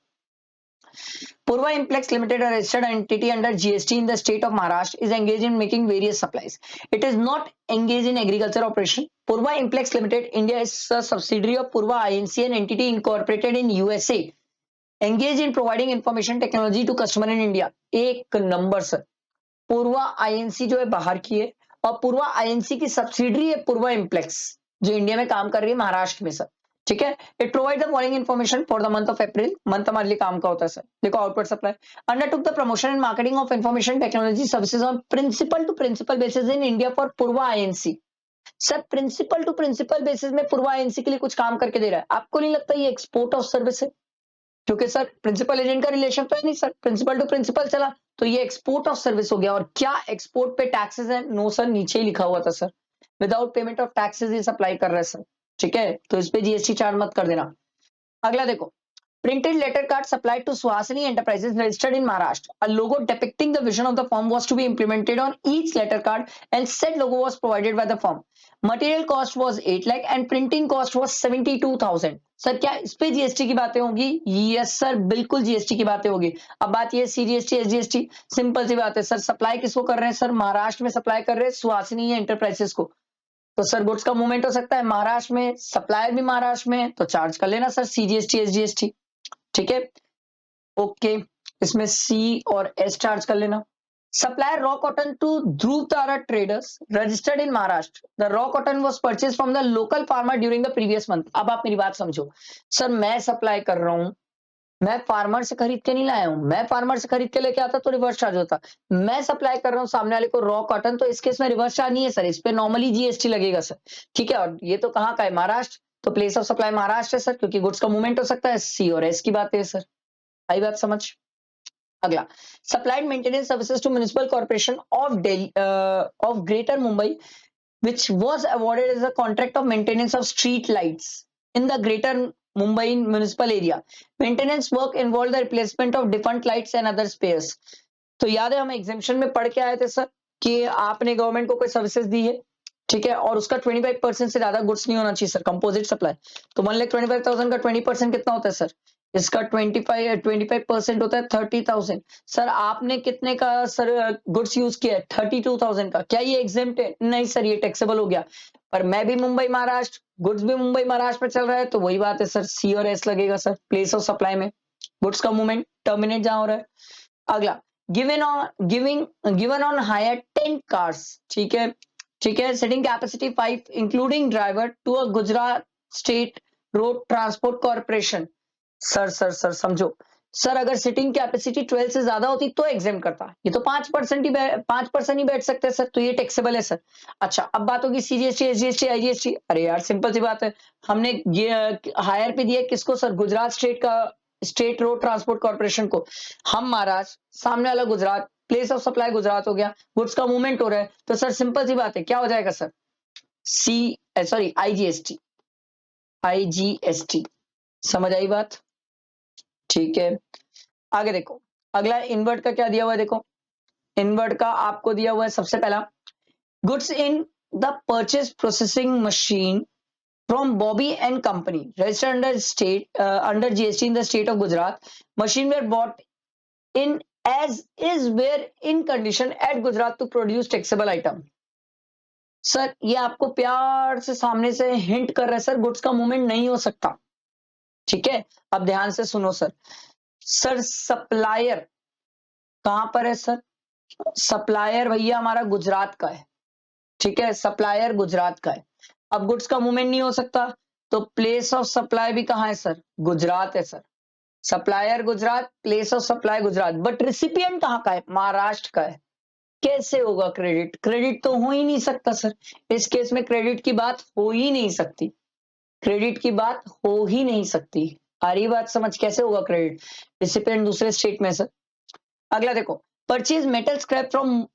Purva Implex Limited, a registered entity under GST in the state of Maharashtra, is engaged in making various supplies. It is not engaged in agriculture operation. Purva Implex Limited, India is a subsidiary of Purva INC, an entity incorporated in USA. Engaged in providing information technology to customer in India. एक number sir, पूर्वा INC जो है बाहर की है, और पूर्वा INC की subsidiary है पूर्वा इम्प्लेक्स, जो इंडिया में काम कर रही है महाराष्ट्र में सर, ठीक है। It provide the following information for the month of April, month हमारे लिए काम का होता है सर। देखो, outward supply undertook the promotion and marketing of information technology services on principal to principal basis in India for Purva INC. Sir principal to principal basis में Purva INC के लिए कुछ काम करके दे रहा है, आपको नहीं लगता ये एक्सपोर्ट ऑफ सर्विस है? क्योंकि सर प्रिंसिपल एजेंट का रिलेशन तो है नहीं सर, प्रिंसिपल टू प्रिंसिपल चला, तो ये एक्सपोर्ट ऑफ सर्विस हो गया। और क्या एक्सपोर्ट पे टैक्सेस है? नो सर, नीचे ही लिखा हुआ था sir, without payment of taxes ये सप्लाई कर रहा है सर, ठीक है, तो इस पे जीएसटी चार्ज मत कर देना। अगला देखो, Printed letter card supplied to Swasini Enterprises registered in Maharashtra. A logo depicting the vision of the firm was to be implemented on each letter card and said logo was provided by the firm. Material cost was 8 lakh and printing cost was 72,000. Sir क्या इस पे GST की बातें होगी? Yes sir, बिल्कुल GST की बातें होगी. अब बात ये सीजीएसटी एसजीएसटी, सिंपल सी बात है सर. सप्लाई किसको कर रहे हैं सर? महाराष्ट्र में सप्लाई कर रहे हैं सुहासिनी एंटरप्राइजेस को. तो सर गुड्स का मूवमेंट हो सकता है महाराष्ट्र में, सप्लायर भी महाराष्ट्र में, तो चार्ज कर लेना सर सीजीएसटी एसजीएसटी. ठीक है, ओके. इसमें सी और एस चार्ज कर लेना. Supplier raw cotton to Dhruv Tara traders registered in Maharashtra. The raw cotton was purchase from the local farmer during the previous month. अब आप मेरी बात समझो सर, मैं सप्लाई कर रहा हूं, मैं फार्मर से खरीद के नहीं लाया हूं. मैं फार्मर से खरीद के लेके आता तो रिवर्स चार्ज होता. मैं सप्लाई कर रहा हूं सामने वाले को रॉ कॉटन, तो इस केस में रिवर्स चार्ज नहीं है सर, इस पे नॉर्मली जीएसटी लगेगा सर. ठीक है, और ये तो कहाँ का है? महाराष्ट्र. तो प्लेस ऑफ सप्लाई महाराष्ट्र है सर, क्योंकि गुड्स का मूवमेंट हो सकता है. सी और एस की बात है सर. आई बात समझ? अगला, supplied maintenance services to municipal corporation of Delhi of greater Mumbai which was awarded as a contract of maintenance of street lights in the greater Mumbai municipal area. Maintenance work involved the replacement of defunct lights and other spares. तो याद है हम एग्जामिशन में पढ़ के आए थे sir कि आपने गवर्नमेंट को कोई सर्विसेज दी है, ठीक है, और उसका 25% से ज्यादा गुड्स नहीं होना चाहिए सर, कंपोजिट सप्लाई. तो 1,25,000 का 20% कितना होता है सर? इसका 25% होता है 30,000. सर आपने कितने का सर गुड्स यूज किया है? 32,000 का. क्या ये एग्जेम्प्ट है? नहीं सर, ये टैक्सेबल हो गया. पर मैं भी मुंबई महाराष्ट्र, गुड्स भी मुंबई महाराष्ट्र में चल रहा है, तो वही बात है सर, सी और एस लगेगा सर प्लेस ऑफ सप्लाई में. गुड्स का मूवमेंट टर्मिनेट जहां हो रहा है. अगला, गिवन ऑन हायर 10 कार्स. ठीक है, ठीक है, sitting capacity 5 including driver to a Gujarat state road transport corporation. Sir समझो सर, अगर सिटिंग कैपेसिटी 12 से ज्यादा होती तो एग्जाम करता. ये तो 5% ही 5% ही बैठ सकते हैं सर, तो ये टैक्सेबल है सर. अच्छा, अब बात होगी सीजीएसटी एसजीएसटी आईजीएसटी. अरे यार सिंपल सी बात है, हमने ये हायर पे दिया किसको sir? Gujarat state road transport corporation को. हम महाराष्ट्र, सामने वाला Gujarat, place of supply Gujarat हो गया, गुड्स का मूवमेंट हो रहा है, तो सर सिंपल सी बात है, क्या हो जाएगा सर? Sorry IGST. आईजीएसटी समझ आई बात? ठीक है, आगे देखो. अगला इनवर्ट का क्या दिया हुआ है? देखो इनवर्ट का आपको दिया हुआ है सबसे पहला, goods in the purchase processing machine from Bobby and company registered under GST in the state of Gujarat. Machine were bought in as is where in condition at Gujarat to produce taxable item. Sir ये आपको प्यार से सामने से hint कर रहा है sir, goods का मूवमेंट नहीं हो सकता. ठीक है, अब ध्यान से सुनो सर. सर सप्लायर कहां पर है सर? सप्लायर भैया हमारा गुजरात का है. ठीक है, सप्लायर गुजरात का है. अब गुड्स का मूवमेंट नहीं हो सकता, तो प्लेस ऑफ सप्लाई भी कहां है सर? गुजरात है sir. Supplier Gujarat, place of supply Gujarat, but recipient कहां का है? महाराष्ट्र का है. कैसे होगा क्रेडिट? क्रेडिट तो हो ही नहीं सकता सर. इस केस में क्रेडिट की बात हो ही नहीं सकती. क्रेडिट की बात हो ही नहीं सकती. आ रही बात समझ? कैसे होगा क्रेडिट? रिसिपिएंट दूसरे स्टेट में सर. अगला देखो, purchase metal scrap from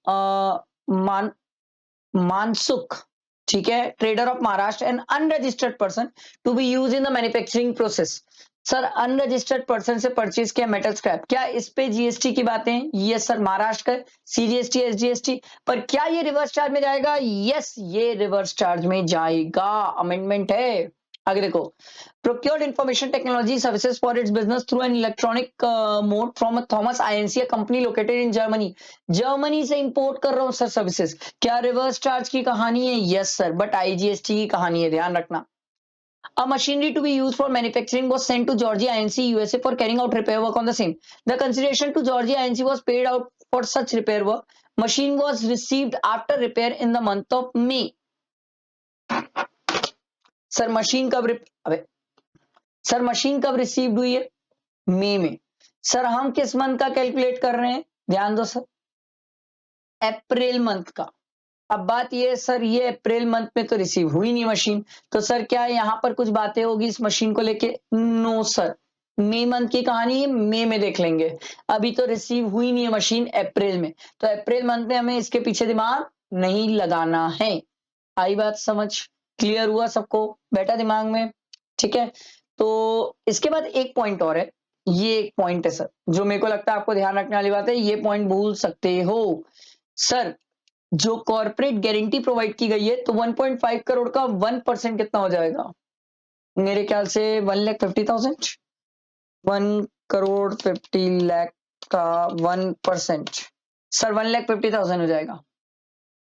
Mansukh. ठीक है, trader of Maharashtra and unregistered person to be use in the manufacturing process. Sir unregistered person से परचेज किया मेटल स्क्रैप, क्या इस पे जीएसटी की बातें? यस सर, महाराष्ट्र का सीजीएसटी एसजीएसटी. पर क्या ये रिवर्स चार्ज में जाएगा? यस, ये रिवर्स चार्ज में जाएगा. अमेंडमेंट है. आगे देखो, procured information technology services for its business through an electronic mode from a Thomas INC, a company located in Germany. Germany से इंपोर्ट कर रहा हूं सर सर्विसेज. क्या रिवर्स चार्ज की कहानी है? यस सर, बट आईजीएसटी की कहानी है, ध्यान रखना. A machinery to be used for manufacturing was sent to Georgia INC USA for carrying out repair work on the same. The consideration to Georgia INC was paid out for such repair work. Machine was received after repair in the month of May. Sir machine कब sir machine कब received हुई है? मई में. Sir हम किस month का calculate कर रहे हैं? ध्यान दो सर, अप्रैल मंथ का. अब बात ये है सर, ये अप्रैल मंथ में तो रिसीव हुई नहीं मशीन, तो सर क्या यहां पर कुछ बातें होगी इस मशीन को लेके? नो सर, मई मंथ की कहानी है, मई में देख लेंगे. अभी तो रिसीव हुई नहीं है मशीन अप्रैल में, तो अप्रैल मंथ में हमें इसके पीछे दिमाग नहीं लगाना है. आई बात समझ? क्लियर हुआ सबको? बैठा दिमाग में? ठीक है, तो इसके बाद एक पॉइंट और है, ये एक पॉइंट है सर जो मेरे को लगता है आपको ध्यान रखने वाली बात है, ये पॉइंट भूल सकते हो सर। जो कॉर्पोरेट गारंटी प्रोवाइड की गई है तो 1.5 करोड़ का 1% कितना हो जाएगा? मेरे ख्याल से 1,50,000, 1,50,00,000 का 1% सर 1,50,000 हो जाएगा।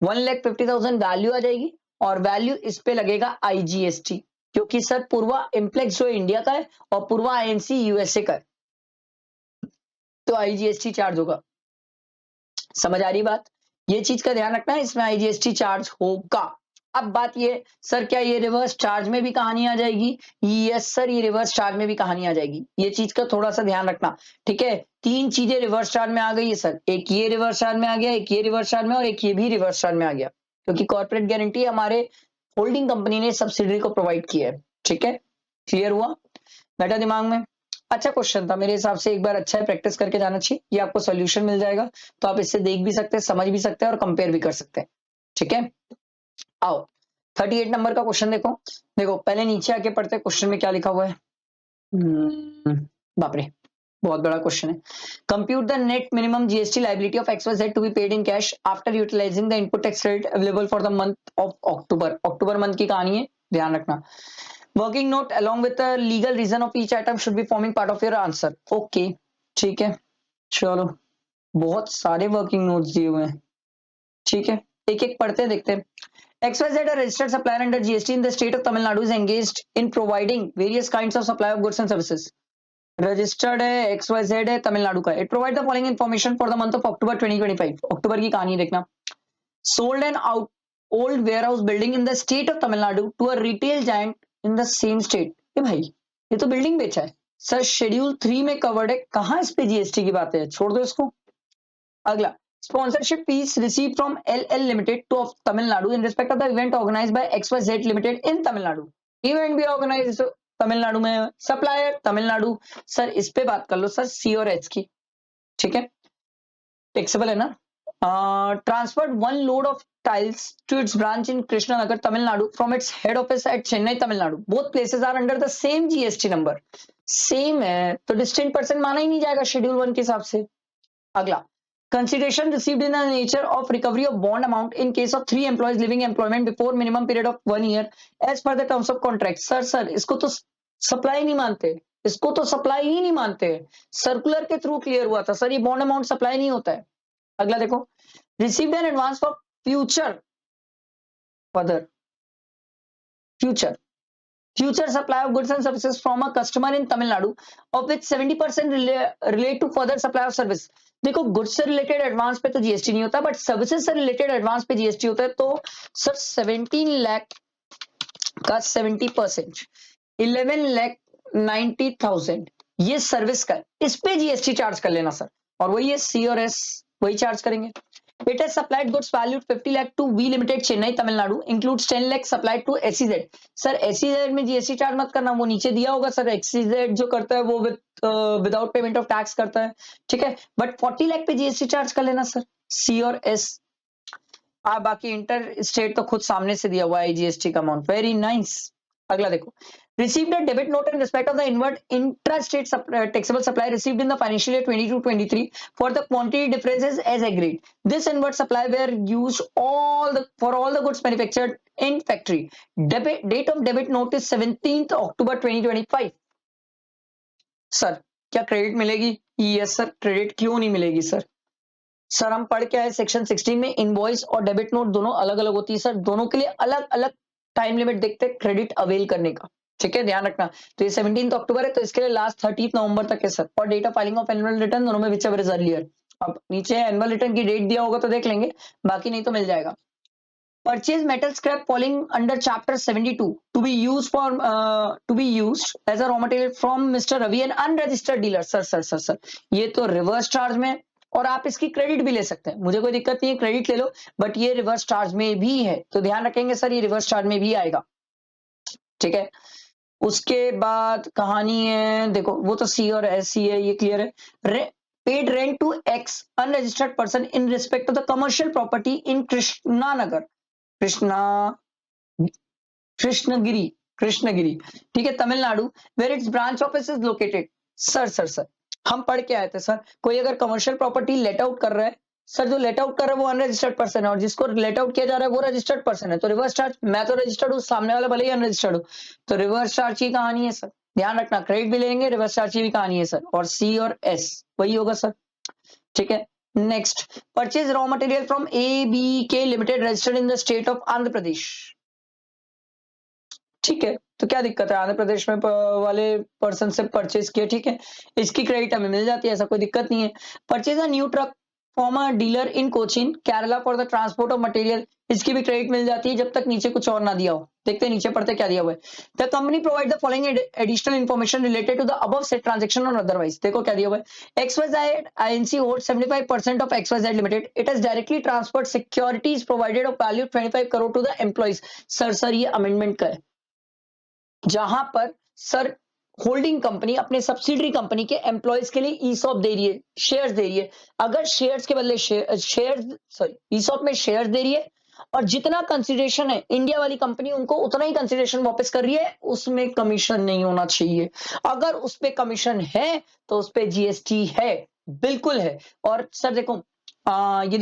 1,50,000 वैल्यू आ जाएगी और वैल्यू इस पे लगेगा आईजीएसटी, क्योंकि सर पूर्वा इम्प्लेक्स जो इंडिया का है और पूर्वा आईएनसी यूएसए का है, तो आईजीएसटी चार्ज होगा। समझ आ रही बात? ये चीज का ध्यान रखना है, इसमें आईजीएसटी चार्ज होगा। अब बात ये, सर क्या ये रिवर्स चार्ज में भी कहानी आ जाएगी? यस सर, ये रिवर्स चार्ज में भी कहानी आ जाएगी। ये चीज का थोड़ा सा ध्यान रखना, ठीक है? तीन चीजें रिवर्स चार्ज में आ गई है सर, एक ये रिवर्स चार्ज में आ गया, एक ये रिवर्स चार्ज में और एक ये भी रिवर्स चार्ज में आ गया, क्योंकि कॉर्पोरेट गारंटी हमारे होल्डिंग कंपनी ने सब्सिडरी को प्रोवाइड किया है। ठीक है, क्लियर हुआ? बैठा दिमाग में? अच्छा क्वेश्चन था मेरे हिसाब से, एक बार अच्छा है प्रैक्टिस करके जाना चाहिए। ये आपको सॉल्यूशन मिल जाएगा, तो आप इससे देख भी सकते हैं, समझ भी सकते हैं और कंपेयर भी कर सकते हैं। ठीक है, आओ 38 नंबर का क्वेश्चन देखो। देखो पहले नीचे आके पढ़ते हैं क्वेश्चन में क्या लिखा हुआ है। बाप रे, बहुत बड़ा क्वेश्चन है। Compute the net minimum GST liability of XYZ to be paid in cash after utilising the input tax credit available for the month of October. October month की कहानी है, ध्यान रखना। Working note along with the legal reason of each item should be forming part of your answer. Okay ठीक है, चलो बहुत सारे वर्किंग नोट्स दिए हुए हैं। ठीक है, एक एक पढ़ते हैं, देखते हैं। XYZ, a registered supplier under GST in the state of Tamil Nadu, is engaged in providing various kinds of supply of goods and services. Registered है, XYZ है, तमिलनाडु का। It provide the following information for the month of October 2025। October की कहानी देखना। Sold an out old warehouse building in the state of Tamil Nadu to a retail giant in the same state. ये भाई, ये तो building बेचा है sir. Schedule 3 में कवर्ड है, कहां इस पे जीएसटी की बात है, छोड़ दो इसको। अगला, sponsorship fees received from LL Limited to of Tamil Nadu in respect of the event organized by XYZ Limited in Tamil Nadu. Event भी ऑर्गेनाइज तमिलनाडु में, सप्लायर तमिलनाडु। सर इस पे बात कर लो सर, सी और एच की। ठीक है, टेक्सेबल है ना। Transferred one load of tiles to its branch in Krishnanagar, Tamil Nadu from its head office at Chennai, Tamil Nadu. Both places are under the same GST number. Same है तो distinct person माना ही नहीं जाएगा schedule 1 के हिसाब से। अगला, consideration received in the nature of recovery of bond amount in case of 3 employees leaving employment before minimum period of 1 year as per the terms of contract. Sir इसको तो supply नहीं मानते, इसको तो सप्लाई ही नहीं मानते, सर्कुलर के through clear हुआ था सर, ये बॉन्ड अमाउंट सप्लाई नहीं होता है। अगला देखो, received an advance for future further future supply of goods and services from a customer in Tamil Nadu, of which 70% relate to further supply of service. देखो goods से related advance पे तो GST नहीं होता, बट सर्विसेज से related advance पे GST होता है। तो सर 17 लाख का 70%, 11,90,000 ये सर्विस का, इस पे जीएसटी चार्ज कर लेना सर, और वही है सी और एस, वही चार्ज करेंगे। It has supplied goods valued 50 lakh to V Limited Chennai Tamil Nadu, includes 10 lakh supplied to SEZ. Sir SEZ में जीएसटी चार्ज मत करना, वो नीचे दिया होगा सर। SEZ जो करता है वो विदाउट पेमेंट ऑफ टैक्स करता है, ठीक है, बट 40 लाख पे जीएसटी चार्ज कर लेना सर, सी और एस। बाकी इंटर स्टेट तो खुद सामने से दिया हुआ है जीएसटी का अमाउंट, वेरी नाइस। अगला देखो, received a debit note in respect of the inward intrastate taxable supply received in the financial year 22-23 for the quantity differences as agreed. This inward supply were used for all the goods manufactured in factory. Date of debit note is 17th October 2025. Sir क्या credit मिलेगी? Yes sir, credit क्यों नहीं मिलेगी sir? Sir हम पढ़ के आए section 16 में इनवॉइस और डेबिट नोट दोनों अलग अलग होती है सर, दोनों के लिए अलग अलग टाइम लिमिट देखते हैं क्रेडिट अवेल करने का। ठीक है, ध्यान रखना। तो ये 17 अक्टूबर है, तो इसके लिए लास्ट 30 नवंबर तक है सर, और date of filing of annual return दोनों में विच एवर इज अर्लियर। अब नीचे एनुअल रिटर्न की डेट दिया होगा तो देख लेंगे, बाकी नहीं तो मिल जाएगा। Purchase metal scrap falling under chapter 72 to be used as a raw material from Mr. Ravi, an unregistered dealer. Sir ये तो रिवर्स चार्ज में, और आप इसकी क्रेडिट भी ले सकते हैं, मुझे कोई दिक्कत नहीं है, क्रेडिट ले लो, बट ये रिवर्स चार्ज में भी है, तो ध्यान रखेंगे सर, ये रिवर्स चार्ज में भी आएगा। ठीक है, उसके बाद कहानी है, देखो वो तो सी और एस सी है, ये क्लियर है। Paid rent to X unregistered person in respect of the commercial property in Krishnanagar, Krishnagiri Krishnagiri, ठीक है, Tamil Nadu, where its branch office is located. Sir हम पढ़ के आए थे सर, कोई अगर कमर्शियल प्रॉपर्टी लेट आउट कर रहा है, सर जो लेट आउट कर रहा है वो अनरजिस्टर्ड पर्सन है और जिसको लेट आउट किया जा रहा है वो रजिस्टर्ड पर्सन है, तो रिवर्स चार्ज, मैं तो रजिस्टर्ड हूँ, सामने वाला भले ही अनरजिस्टर्ड हो, तो रिवर्स चार्ज की कहानी है सर, ध्यान रखना, क्रेडिट भी लेंगे, रिवर्स चार्ज की भी कहानी है सर, और सी और एस वही होगा सर, ठीक है। Next, purchase raw material from A B K limited registered in the state of Andhra Pradesh, ठीक है, तो क्या दिक्कत है, आंध्र प्रदेश में वाले पर्सन से परचेज किया, ठीक है, इसकी क्रेडिट हमें मिल जाती है, ऐसा कोई दिक्कत नहीं है। Purchase a new truck from a dealer in Cochin Kerala for the transport of material, इसकी भी क्रेडिट मिल जाती है जब तक नीचे कुछ और ना दिया हो। देखते हैं नीचे पढ़ते क्या दिया हुआ है। The company provide the following additional information related to the above set transaction और अदरवाइज, देखो क्या दिया हुआ है। XYZ INC holds 75% of XYZ Limited. It has directly transferred securities provided of value 25 crore to the employees. Sir ये amendment का है, जहां पर सर होल्डिंग कंपनी अपने सब्सिडरी कंपनी के एम्प्लॉयज के लिए ईसॉप दे रही है, शेयर्स दे रही है, अगर शेयर्स के बदले ईसॉप में शेयर्स दे रही है और जितना कंसिडरेशन है इंडिया वाली कंपनी उनको उतना ही कंसिडरेशन वापस कर रही है, उसमें कमीशन नहीं होना चाहिए, अगर उस पे कमीशन है तो उस पे जीएसटी है, बिल्कुल है। और सर देखो ये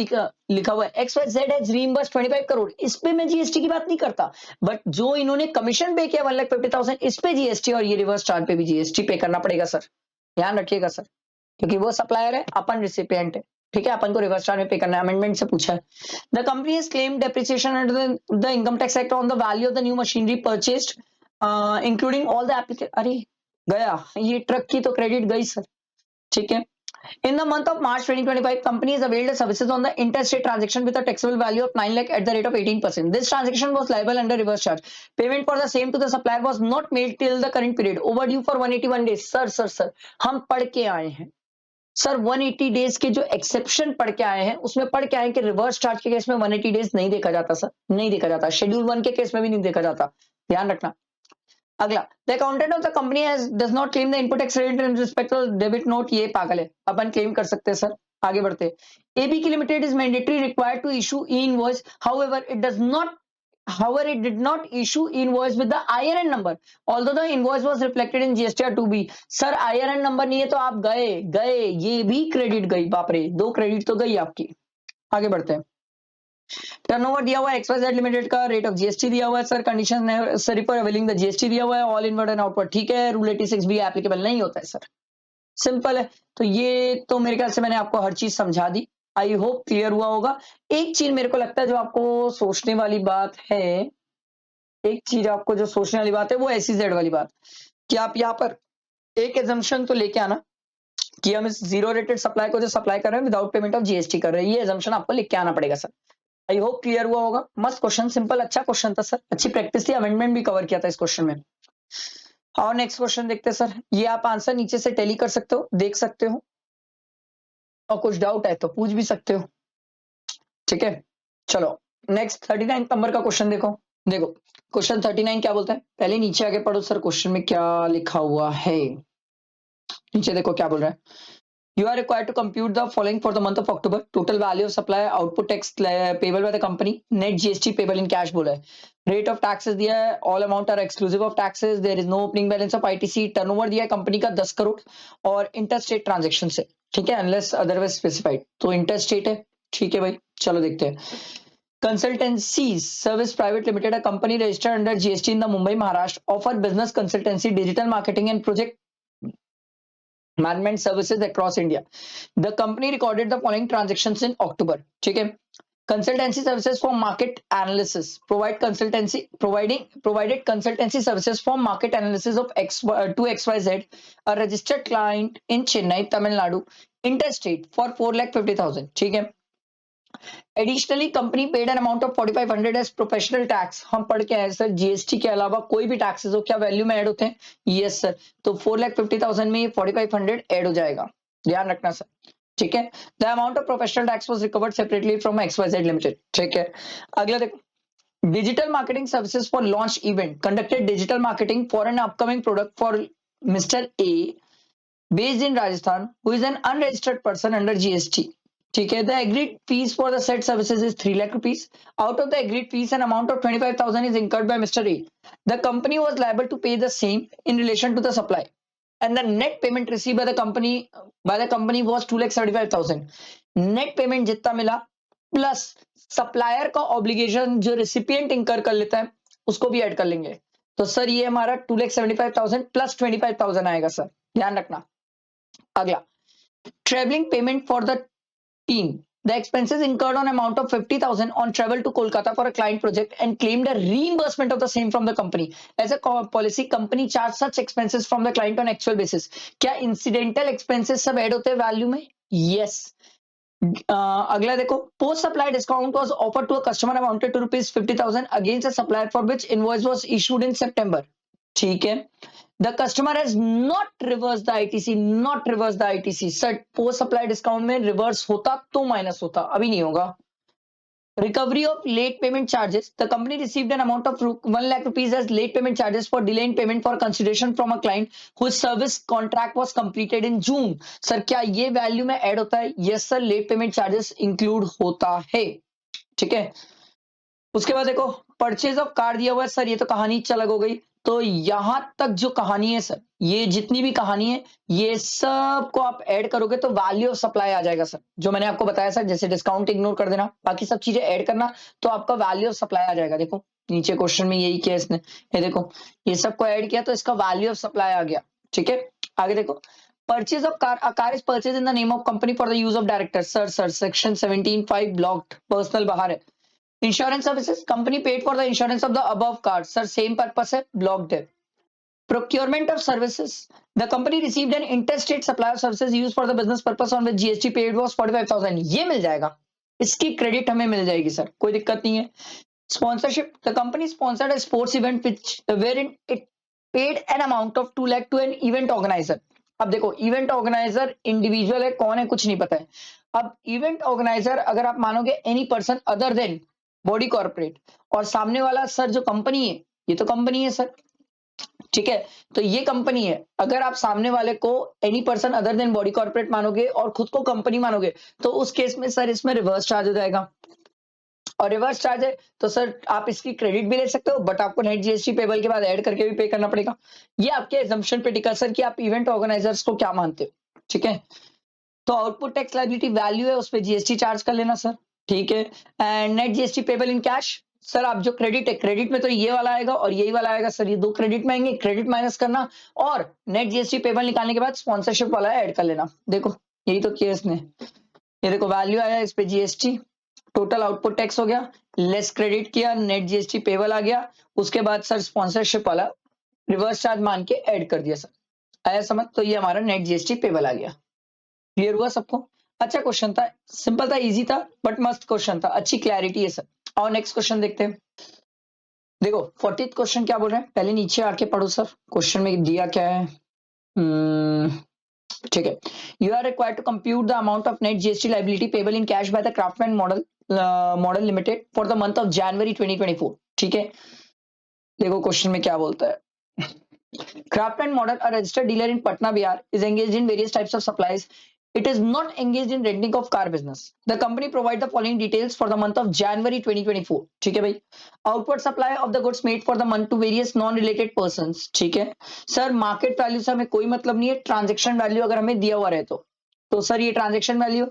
लिखा हुआ है XYZ has reimbursed 25 करोड़, इस पे मैं जीएसटी की बात नहीं करता, बट जो इन्होंने कमीशन पे किया 1,50,000 इस पे जीएसटी, और ये रिवर्स चार्ज पे भी जीएसटी पे करना पड़ेगा सर, ध्यान रखिएगा सर, क्योंकि वो सप्लायर है, अपन रिसिपिएंट है, ठीक है, अपन को रिवर्स चार्ज में पे करना है, अमेंडमेंट से पूछा है। The company has claimed depreciation under the income tax act on the value of the new machinery purchased including all the application, अरे गया, ये ट्रक की तो क्रेडिट गई सर, ठीक है। In the month of March 2025, company has availed the services on the interstate transaction with a taxable value of 9 lakh at the rate of 18%. This transaction was liable under reverse charge. Payment for the same to the supplier was not made till the current period. Overdue for 181 days. Sir हम पढ़ के आए हैं sir, 180 days के जो exception पढ़ के आए हैं उसमें पढ़ के आए हैं कि रिवर्स चार्ज के केस में 180 डेज नहीं देखा जाता सर, नहीं देखा जाता, शेड्यूल 1 के केस में भी नहीं देखा जाता, ध्यान रखना। अगला, the accountant of the company does not claim the input tax credit in respect of debit note, ये पागल है, अपन क्लेम कर सकते हैं सर, आगे बढ़ते। एबी की limited is mandatory required to issue e invoice, however it does not However, it did not issue invoice with the IRN number, although the invoice was reflected in GST or 2B. Sir IRN number नहीं है तो आप गए, ये भी credit गई, बाप रे, 2 क्रेडिट तो गई आपकी। आगे बढ़ते हैं। टर्नओवर दिया हुआ है XYZ लिमिटेड का, रेट ऑफ जीएसटी दिया हुआ है sir, condition necessary for availing the GST दिया हुआ है, ऑल इनवर्ड एंड आउटवर्ड, ठीक है, रूल 86 भी एप्लीकेबल नहीं होता है सर, सिंपल है। तो ये तो मेरे ख्याल से मैंने आपको हर चीज समझा दी, आई होप क्लियर हुआ होगा। एक चीज मेरे को लगता है जो आपको सोचने वाली बात है, एक चीज आपको जो सोचने वाली बात है वो SEZ वाली बात, कि आप यहाँ पर एक एजम्पशन तो लेके आना कि हम इस जीरो रेटेड सप्लाई को जो सप्लाई कर रहे हैं विदाउट पेमेंट ऑफ जीएसटी कर रहे हैं, ये एजम्पशन आपको लेके आना पड़ेगा सर। आई होप क्लियर हुआ होगा, मस्त क्वेश्चन, सिंपल अच्छा क्वेश्चन था सर, अच्छी प्रैक्टिस थी, अमेंडमेंट भी कवर किया था इस क्वेश्चन में। और नेक्स्ट क्वेश्चन देखते हैं सर, ये आप आंसर नीचे से टैली कर सकते हो, देख सकते हो, और कुछ डाउट है तो पूछ भी सकते हो, ठीक है। चलो नेक्स्ट 39 नंबर का क्वेश्चन देखो क्वेश्चन 39 क्या बोलता है, पहले नीचे आगे पढ़ो सर, क्वेश्चन में क्या लिखा हुआ है, नीचे देखो क्या बोल रहा है। You are required to compute the following for the month of October. Total value of supply, output tax payable by the company, net GST payable in cash बोला है, rate of taxes दिया है, all amount are exclusive of taxes, there is no opening balance of ITC, turnover दिया है company का 10 करोड़ और interstate transaction से, ठीक है, unless otherwise specified, तो interstate है, ठीक है भाई। चलो देखते हैं। Consultancy Service Private Limited, a company registered under GST in the Mumbai, Maharashtra, offer business consultancy, digital marketing and project management services across India. The company recorded the following transactions in October. ठीक है, consultancy services for market analysis, provided consultancy services for market analysis of to XYZ, a registered client in Chennai, Tamil Nadu, interstate for 4,50,000. ठीक है। Additionally company paid an amount of 4,500 as professional tax, हम पढ़ के आए sir, GST के अलावा कोई भी टैक्सेस हो क्या वैल्यू में ऐड होते हैं, यस सर, तो 4,50,000 में 4,500 ऐड हो जाएगा, ध्यान रखना सर, ठीक है। The amount of professional tax was recovered separately from XYZ limited, ठीक है। अगला देखो, digital marketing services for launch event, conducted digital marketing for an upcoming product for mister A based in Rajasthan, who is an unregistered person under GST, ठीक है, the agreed fees for the set services is 3 lakh rupees. Out of the agreed fees N amount of 25,000 is incurred by Mr. A. The company was liable to pay the same in relation to the supply, and the net payment received by the company was 2,75,000. Net payment जितना मिला plus supplier का obligation जो recipient इंकर कर लेता है उसको भी ऐड कर लेंगे. तो सर ये हमारा 2,75,000 प्लस 25,000 आएगा सर, ध्यान रखना. अगला, travelling payment for the team. The expenses incurred on amount of 50,000 on travel to Kolkata for a client project and claimed a reimbursement of the same from the company. As a policy, company charge such expenses from the client on actual basis. क्या incidental expenses सब add होते हैं value में? Yes. अगला देखो, post supply discount was offered to a customer amounted to rupees 50,000 against a supplier for which invoice was issued in September. ठीक है. The customer has not reversed the ITC, not reversed the ITC. Sir post supply discount में reverse होता तो minus होता, अभी नहीं होगा. Recovery of late payment charges. The company received an amount of 1 lakh rupees as late payment charges for delay in payment for consideration from a client whose service contract was completed in June. Sir क्या ये value में add होता है? Yes sir, late payment charges include होता है. ठीक है. उसके बाद देखो, परचेज ऑफ कार दिया हुआ है सर, ये तो कहानी अलग हो गई. तो यहां तक जो कहानी है सर, ये जितनी भी कहानी है ये सब को आप ऐड करोगे तो वैल्यू ऑफ सप्लाई आ जाएगा सर, जो मैंने आपको बताया सर. जैसे डिस्काउंट इग्नोर कर देना, बाकी सब चीजें ऐड करना, तो आपका वैल्यू ऑफ सप्लाई आ जाएगा. देखो नीचे क्वेश्चन में यही किया इसने, ये देखो ये सबको ऐड किया तो इसका वैल्यू ऑफ सप्लाई आ गया. ठीक है. आगे देखो, purchase of car, a car is purchased in the name of company for the use of director. Sir section 17(5) blocked, personal बाहर है. Insurance services, company paid for the insurance of the above car. Sir same purpose है, blocked है. Procurement of services. The company received an interstate supply of services used for the business purpose on which GST paid was 45,000. ये मिल जाएगा, इसकी credit हमें मिल जाएगी sir, कोई दिक्कत नहीं है. Sponsorship. The company sponsored a sports event which wherein it paid an amount of 2 lakh to an event organizer. अब देखो इवेंट ऑर्गेनाइजर इंडिविजुअल है, कौन है कुछ नहीं पता है. अब इवेंट ऑर्गेनाइजर अगर आप मानोगे any person other than body corporate, और सामने वाला सर जो कंपनी है, ये तो कंपनी है सर. ठीक है. तो ये कंपनी है, अगर आप सामने वाले को any person other than body corporate मानोगे और खुद को कंपनी मानोगे, तो उस केस में सर इसमें रिवर्स चार्ज हो जाएगा. और रिवर्स चार्ज है तो सर आप इसकी क्रेडिट भी ले सकते हो, बट आपको नेट जीएसटी पेबल के बाद ऐड करके भी पे करना पड़ेगा. ये आपके एजम्पशन पे टिका सर कि आप इवेंट ऑर्गेनाइजर्स को क्या मानते हो. ठीक है. तो आउटपुट टैक्स लायबिलिटी वैल्यू है, उस पर जीएसटी चार्ज कर लेना सर. ठीक है. And net GST payable in cash. Sir आप जो क्रेडिट है, क्रेडिट में तो ये वाला आएगा और यही वाला आएगा सर, ये दो क्रेडिट में आएंगे, क्रेडिट माइनस करना और नेट जीएसटी पेबल निकालने के बाद स्पॉन्सरशिप वाला ऐड कर लेना. देखो यही तो किया इसने. ये देखो वैल्यू आया, इस पे जीएसटी, टोटल आउटपुट टैक्स हो गया, लेस क्रेडिट किया, नेट जीएसटी पेबल आ गया, उसके बाद सर स्पॉन्सरशिप वाला रिवर्स चार्ज मान के ऐड कर दिया सर. आया समझ? तो ये हमारा नेट जीएसटी पेबल आ गया. क्लियर हुआ सबको? अच्छा क्वेश्चन था, सिंपल था, इजी था, बट मस्त क्वेश्चन था, अच्छी क्लैरिटी है सर. और नेक्स्ट क्वेश्चन देखते हैं. देखो 40th क्वेश्चन क्या बोल रहे हैं, पहले नीचे आके पढ़ो सर, क्वेश्चन में दिया क्या है. ठीक है. You are required to compute the amount of net GST liability payable in cash by the Craftsman model limited for the month of January 2024. ठीक है. देखो क्वेश्चन में क्या बोलता है. Craftsman Model, a registered dealer in Patna, Bihar, is engaged in various types of supplies. It is not engaged in renting of car business. The company provide the following details for the month of January 2024. ठीक है भाई. Outward supply of the goods made for the month to various non-related persons. ठीक है. Sir market value से हमें कोई मतलब नहीं है, ट्रांजेक्शन वैल्यू अगर हमें दिया हुआ रहे तो सर ये ट्रांजेक्शन वैल्यू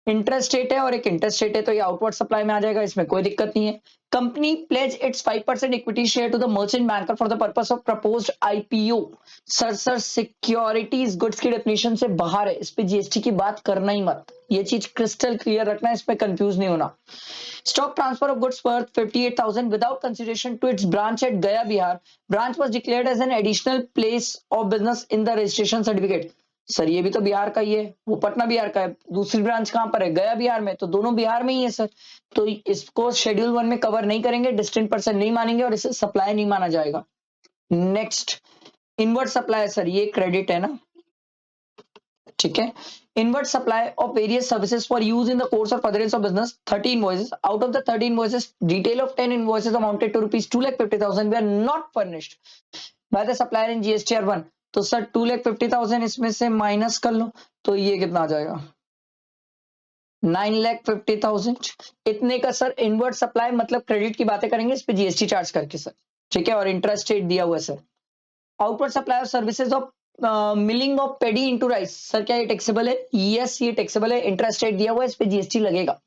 इंटरेस्ट रेट है और एक इंटरेस्ट रेट है, तो ये आउटवर्ड सप्लाई में आ जाएगा, इसमें कोई दिक्कत नहीं है. Company pledge its 5% equity share to the merchant banker for the purpose of proposed IPO. Sir securities goods की डेफिनेशन से बाहर है, इस पे जीएसटी की बात करना ही मत, ये चीज क्रिस्टल क्लियर रखना है, इस पे कंफ्यूज नहीं होना. Stock transfer of goods worth 58,000 without consideration to its branch at Gaya Bihar. Branch was declared as an additional place of business in the registration certificate. Sir ये भी तो बिहार का ही है, वो पटना बिहार का है, दूसरी ब्रांच कहां पर है, गया बिहार में, तो दोनों बिहार में ही है सर. तो इसको शेड्यूल 1 में कवर नहीं करेंगे, डिस्टिंक्ट पर्सन नहीं मानेंगे और इसे सप्लाई नहीं माना जाएगा. नेक्स्ट इनवर्ट सप्लाई, सर ये क्रेडिट है ना. ठीक है. Inward supply of various services for use in the course of furtherance of business 30 invoices. Out of the 30 invoices detail of 10 invoices amounted to rupees 2,50,000 वे are not furnished by the supplier in GSTR 1. तो sir 2,50,000 इसमें से minus कर लो, तो ये कितना आ जाएगा, 9,50,000 इतने का सर इनवर्ट सप्लाई मतलब क्रेडिट की बातें करेंगे इस पे जीएसटी चार्ज करके सर, ठीक है। और इंटरेस्ट रेट दिया हुआ है sir. Outward supply of services of milling of pedi into rice, sir क्या ये टैक्सेबल है? यस ये टैक्सेबल है, इंटरेस्ट रेट दिया हुआ है, इस पे जीएसटी लगेगा।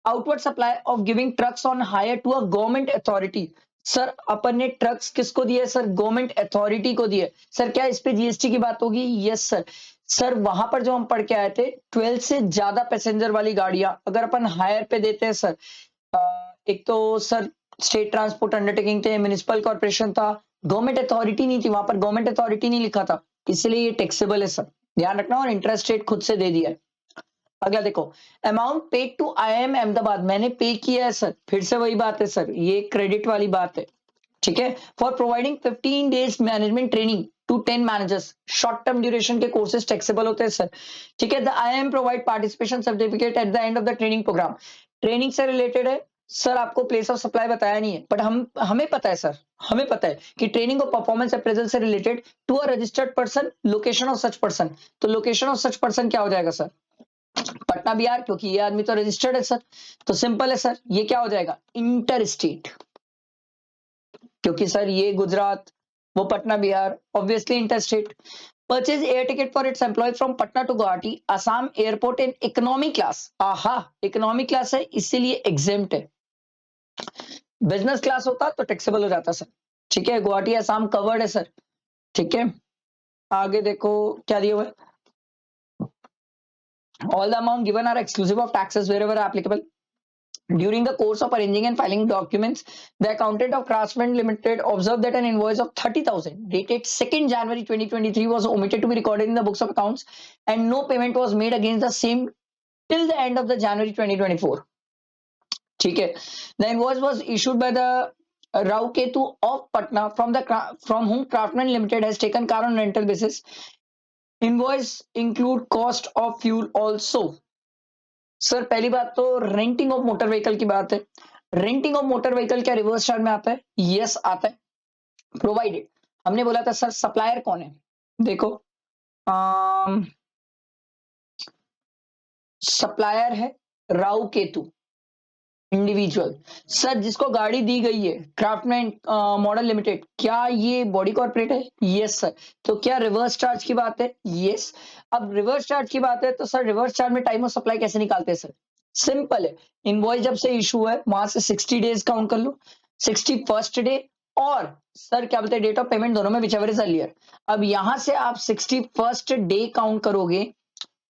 Outward supply of giving trucks on hire to a government authority, sir अपन ने ट्रक्स किसको दिए सर? गवर्नमेंट अथॉरिटी को दिए। सर क्या इस पे जीएसटी की बात होगी? Yes sir. सर वहां पर जो हम पढ़ के आए थे 12 से ज्यादा पैसेंजर वाली गाड़ियां अगर अपन हायर पे देते हैं सर, एक तो सर स्टेट ट्रांसपोर्ट अंडरटेकिंग थे, म्युनिसिपल कॉर्पोरेशन था, गवर्नमेंट अथॉरिटी नहीं थी, वहां पर गवर्नमेंट अथॉरिटी नहीं लिखा था, इसलिए ये टैक्सेबल है सर, ध्यान रखना। और इंटरेस्ट रेट खुद से दे दिया है। अगला देखो, amount paid to IIM Ahmedabad, मैंने पे किया है सर, फिर से वही बात है सर, ये क्रेडिट वाली बात है, ठीक है। For providing 15 days management training to 10 managers, short term duration के कोर्सेज टैक्सेबल होते हैं सर, ठीक है। The IIM provide participation certificate at the end of the training programme, training से रिलेटेड है सर, आपको प्लेस ऑफ सप्लाई बताया नहीं है, बट हमें पता है सर, हमें पता है कि ट्रेनिंग और परफॉर्मेंस अप्रेजल से related to a registered person, location of such person, तो लोकेशन ऑफ सच पर्सन क्या हो जाएगा सर? पटना बिहार, क्योंकि ये आदमी तो रजिस्टर्ड है सर, तो सिंपल है सर, ये क्या हो जाएगा? इंटर स्टेट, क्योंकि सर ये गुजरात, वो Patna Bihar, obviously inter state. Purchase air ticket for its employ from Patna to Guwahati Assam airport in economy class, आहा इकोनॉमी क्लास है इसीलिए एग्जेम्प्ट है, बिजनेस क्लास होता तो टैक्सेबल हो जाता सर, ठीक है। गुवाहाटी असम कवर्ड है सर, ठीक है। आगे देखो क्या दिया हुआ है, all the amount given are exclusive of taxes wherever applicable. During the course of arranging and filing documents, the accountant of Craftsman Limited observed that an invoice of 30,000 dated 2nd January 2023 was omitted to be recorded in the books of accounts and no payment was made against the same till the end of the January 2024. ठीक है। The invoice was issued by the Rao Ketu of Patna from whom Craftsman Limited has taken car on rental basis. Invoice include cost of fuel also. Sir पहली बात तो renting of motor vehicle की बात है, renting of motor vehicle क्या reverse charge में आता है? यस आता है, प्रोवाइडेड, हमने बोला था सर सप्लायर कौन है, देखो सप्लायर है राउ केतु इंडिविजुअल, सर जिसको गाड़ी दी गई है क्राफ्टमैन मॉडल लिमिटेड, क्या ये बॉडी कॉर्पोरेट है? Yes sir. तो क्या रिवर्स चार्ज की बात है? यस। अब रिवर्स चार्ज की बात है तो सर रिवर्स चार्ज में टाइम ऑफ सप्लाई कैसे निकालते हैं सर? सिंपल है, इनवॉइस जब से इशू है वहां से 60 डेज काउंट कर लो, 61st डे और सर क्या बोलते हैं डेट ऑफ पेमेंट, दोनों में विचएवर इज अर्लियर। अब यहां से आप 61st डे काउंट करोगे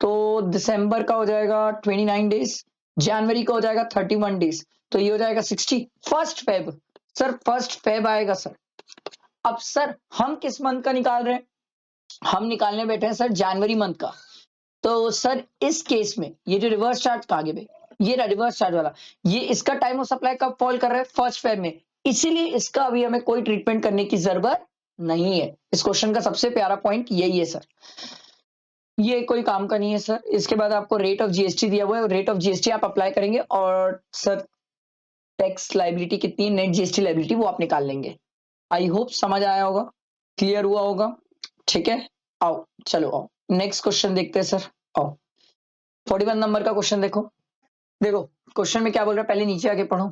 तो दिसंबर का हो जाएगा 29 डेज, जनवरी का हो जाएगा 31 डेज, तो ये हो जाएगा 60 first Feb, sir first Feb आएगा सर। अब सर हम किस मंथ का निकाल रहे हैं? हम निकालने बैठे हैं सर जनवरी मंथ का, तो सर इस केस में ये जो रिवर्स चार्ज कहा गया, ये रहा रिवर्स चार्ज वाला, ये इसका टाइम ऑफ सप्लाई कब फॉल कर रहा है? फर्स्ट फेब में, इसीलिए इसका अभी हमें कोई ट्रीटमेंट करने की जरूरत नहीं है। इस क्वेश्चन का सबसे प्यारा पॉइंट यही है सर, ये कोई काम का नहीं है सर। इसके बाद आपको रेट ऑफ जीएसटी दिया हुआ है, रेट ऑफ जीएसटी आप अप्लाई करेंगे और सर टैक्स लाइबिलिटी कितनी है, नेट जीएसटी लाइबिलिटी वो आप निकाल लेंगे। आई होप समझ आया होगा, क्लियर हुआ होगा, ठीक है। आओ चलो आओ नेक्स्ट क्वेश्चन देखते हैं सर, आओ 41 नंबर का क्वेश्चन देखो। देखो क्वेश्चन में क्या बोल रहा है, पहले नीचे आके पढ़ो।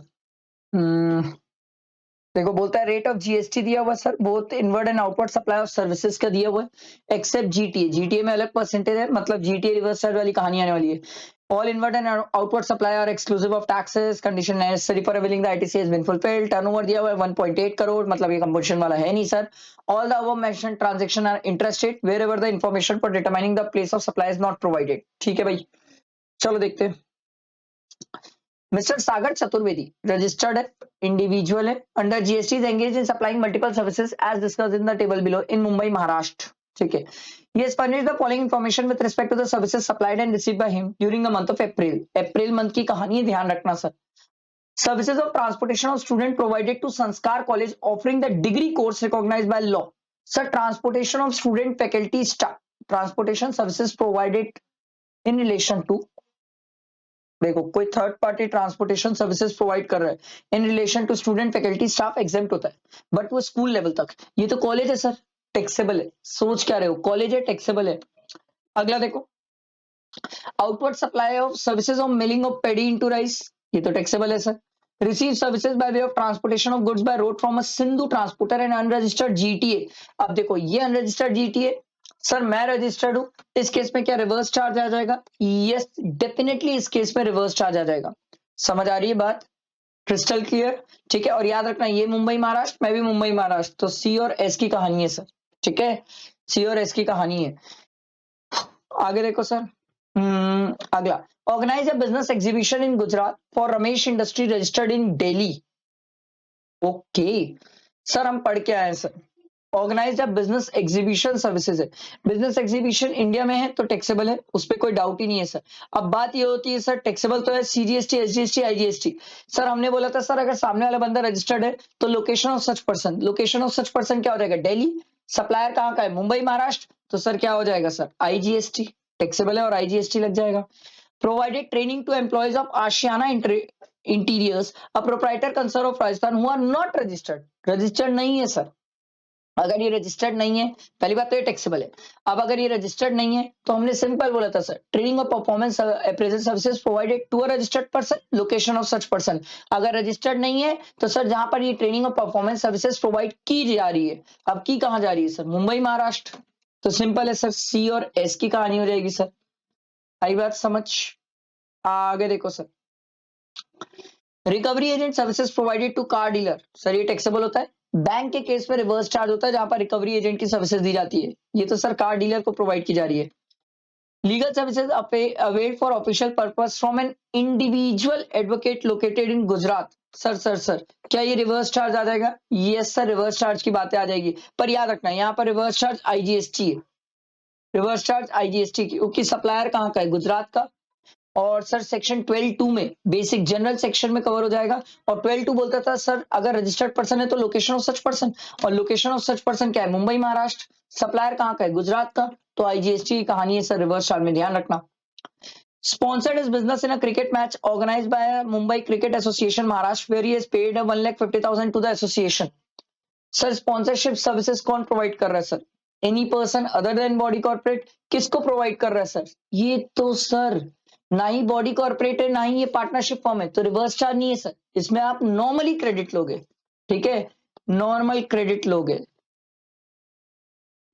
देखो बोलता है रेट ऑफ जीएसटी दिया हुआ sir, both inward and outward supply of services का दिया हुआ है, एक्सेप्ट जीटीए, जीटीए में अलग परसेंटेज है, मतलब जीटीए रिवर्स चार्ज वाली कहानी आने वाली है। All inward and outward supply are exclusive of taxes, condition necessary for availing the ITC has been fulfilled, turnover दिया हुआ है 1.8 करोड़, मतलब ये कंपोजिशन वाला है नहीं sir. All the above mentioned transaction are interested wherever the information for determining the place of supply is not provided, ठीक है भाई। चलो देखते हैं। मिस्टर सागर चतुर्वेदी रजिस्टर्ड है, इंडिविजुअल है, under GST is engaged in supplying multiple services as discussed in the table below in Mumbai Maharashtra, ठीक है। He has furnished the following information with respect to the services supplied and received by him during the month of April. April month की कहानी है, ध्यान रखना sir. Services of transportation of student provided to Sanskar College offering the degree course recognized by law. Sir, transportation of student faculty staff, transportation services provided in relation to, देखो कोई third party transportation services provide कर रहा है in relation to student faculty staff exempt होता है, but वो school level तक, ये तो कॉलेज है सर, टैक्सेबल है। सोच क्या रहे हो, कॉलेज है टैक्सेबल है। अगला देखो outward supply of services of milling of pedi into rice, ये तो टैक्सेबल है sir. Receive services by way of transportation of goods by road from a Sindhu transporter and unregistered GTA. अब देखो ये अनरजिस्टर्ड जीटीए, सर मैं registered हूं, इस case में क्या रिवर्स चार्ज आ जाएगा? यस डेफिनेटली इस केस में रिवर्स चार्ज आ जाएगा। समझ आ रही है बात? Crystal clear? ठीक है, और याद रखना ये मुंबई महाराष्ट्र, मैं भी मुंबई महाराष्ट्र, तो सी और एस की कहानी है सर। ठीक है, सी और एस की कहानी है। आगे देखो सर, अगला, organise a business exhibition in Gujarat for Ramesh industry registered in Delhi. Okay sir, हम पढ़ के आए sir, organise a business exhibition services है। बिजनेस एग्जीबिशन इंडिया में है तो टैक्सेबल है, उस पर कोई डाउट ही नहीं है सर। अब बात ये होती है सर, टैक्सेबल तो है सीजीएसटी, एसजीएसटी, आईजीएसटी। सर हमने बोला था सर अगर सामने वाला बंदा रजिस्टर्ड है तो location of such person, location of such person क्या हो जाएगा? दिल्ली। सप्लायर कहाँ का है? मुंबई महाराष्ट्र, तो सर क्या हो जाएगा सर? आईजीएसटी, टैक्सेबल है और आईजीएसटी लग जाएगा। Provided training to employees of Ashiana interiors a proprietor concern of Rajasthan who are not registered, registered नहीं है सर। अगर ये रजिस्टर्ड नहीं है, पहली बात तो ये टैक्सेबल है। अब अगर ये रजिस्टर्ड नहीं है तो हमने सिंपल बोला था सर, ट्रेनिंग और performance appraisal services provided to a registered person, location of such person. अगर रजिस्टर्ड नहीं है तो सर जहां पर ये ट्रेनिंग और परफॉर्मेंस सर्विसेज प्रोवाइड की जा रही है, अब की कहां जा रही है सर? मुंबई महाराष्ट्र। तो सिंपल है सर, सी और एस की कहानी हो जाएगी सर। आई बात समझ? आगे देखो sir, recovery agent services provided to car dealer, sir ये टैक्सेबल होता है। बैंक के केस में रिवर्स चार्ज होता है जहां पर रिकवरी एजेंट की सर्विसेज दी जाती है, ये तो सर कार डीलर को प्रोवाइड की जा रही है। Legal services availed for official purpose from an individual advocate located in Gujarat, sir क्या ये रिवर्स चार्ज आ जाएगा? यस सर, रिवर्स चार्ज की बातें आ जाएगी, पर याद रखना यहाँ पर रिवर्स चार्ज आईजीएसटी है, रिवर्स चार्ज आईजीएसटी की, क्योंकि सप्लायर कहाँ का है? गुजरात का। और सर सेक्शन 12(2) में बेसिक जनरल सेक्शन में कवर हो जाएगा। और 12(2) बोलता था सर अगर रजिस्टर्ड पर्सन है तो लोकेशन ऑफ सच पर्सन, और लोकेशन ऑफ सच पर्सन क्या है? मुंबई महाराष्ट्र। सप्लायर कहाँ का है? गुजरात का। तो आईजीएसटी की कहानी है सर, रिवर्स चार्ज में ध्यान रखना। Sponsored is business in a cricket match organised by Mumbai cricket association Maharashtra where he has paid 1,50,000 to the association. Sir sponsorship services कौन प्रोवाइड कर रहा है sir? Any person other than body corporate. किसको provide कर रहा है सर? ये तो सर ना ही बॉडी कॉर्पोरेट है ना ही ये पार्टनरशिप फॉर्म है, तो रिवर्स चार्ज नहीं है सर, इसमें आप नॉर्मली क्रेडिट लोगे। ठीक है, नॉर्मल क्रेडिट लोगे,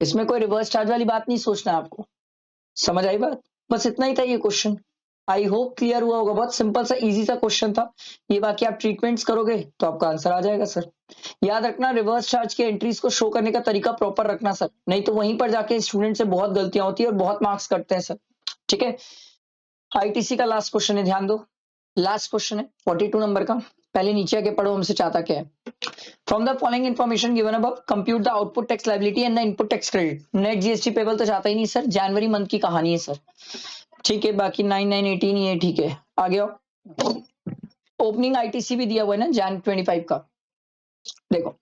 इसमें कोई रिवर्स चार्ज वाली बात नहीं सोचना है आपको। समझ आई बात? बस इतना ही था ये क्वेश्चन। आई होप क्लियर हुआ होगा, बहुत सिंपल सा इजी सा क्वेश्चन था ये। बाकी आप ट्रीटमेंट्स करोगे तो आपका आंसर आ जाएगा सर। याद रखना रिवर्स चार्ज के एंट्रीज को शो करने का तरीका प्रॉपर रखना सर, नहीं तो वहीं पर जाके स्टूडेंट से बहुत गलतियां होती है और बहुत मार्क्स कटते हैं सर। ठीक है, आईटीसी का लास्ट क्वेश्चन है, ध्यान दो। लास्ट क्वेश्चन है 42 नंबर का, पहले नीचे आके पढ़ो हमसे चाहता क्या है। From the following information given above compute the output tax liability and the input tax credit. Net GST payable तो चाहता ही नहीं सर, जनवरी मंथ की कहानी है सर। ठीक है, बाकी 9, 9, 18 ये ठीक है। आगे आओ, ओपनिंग आईटीसी भी दिया हुआ है ना जैन 25 का। देखो,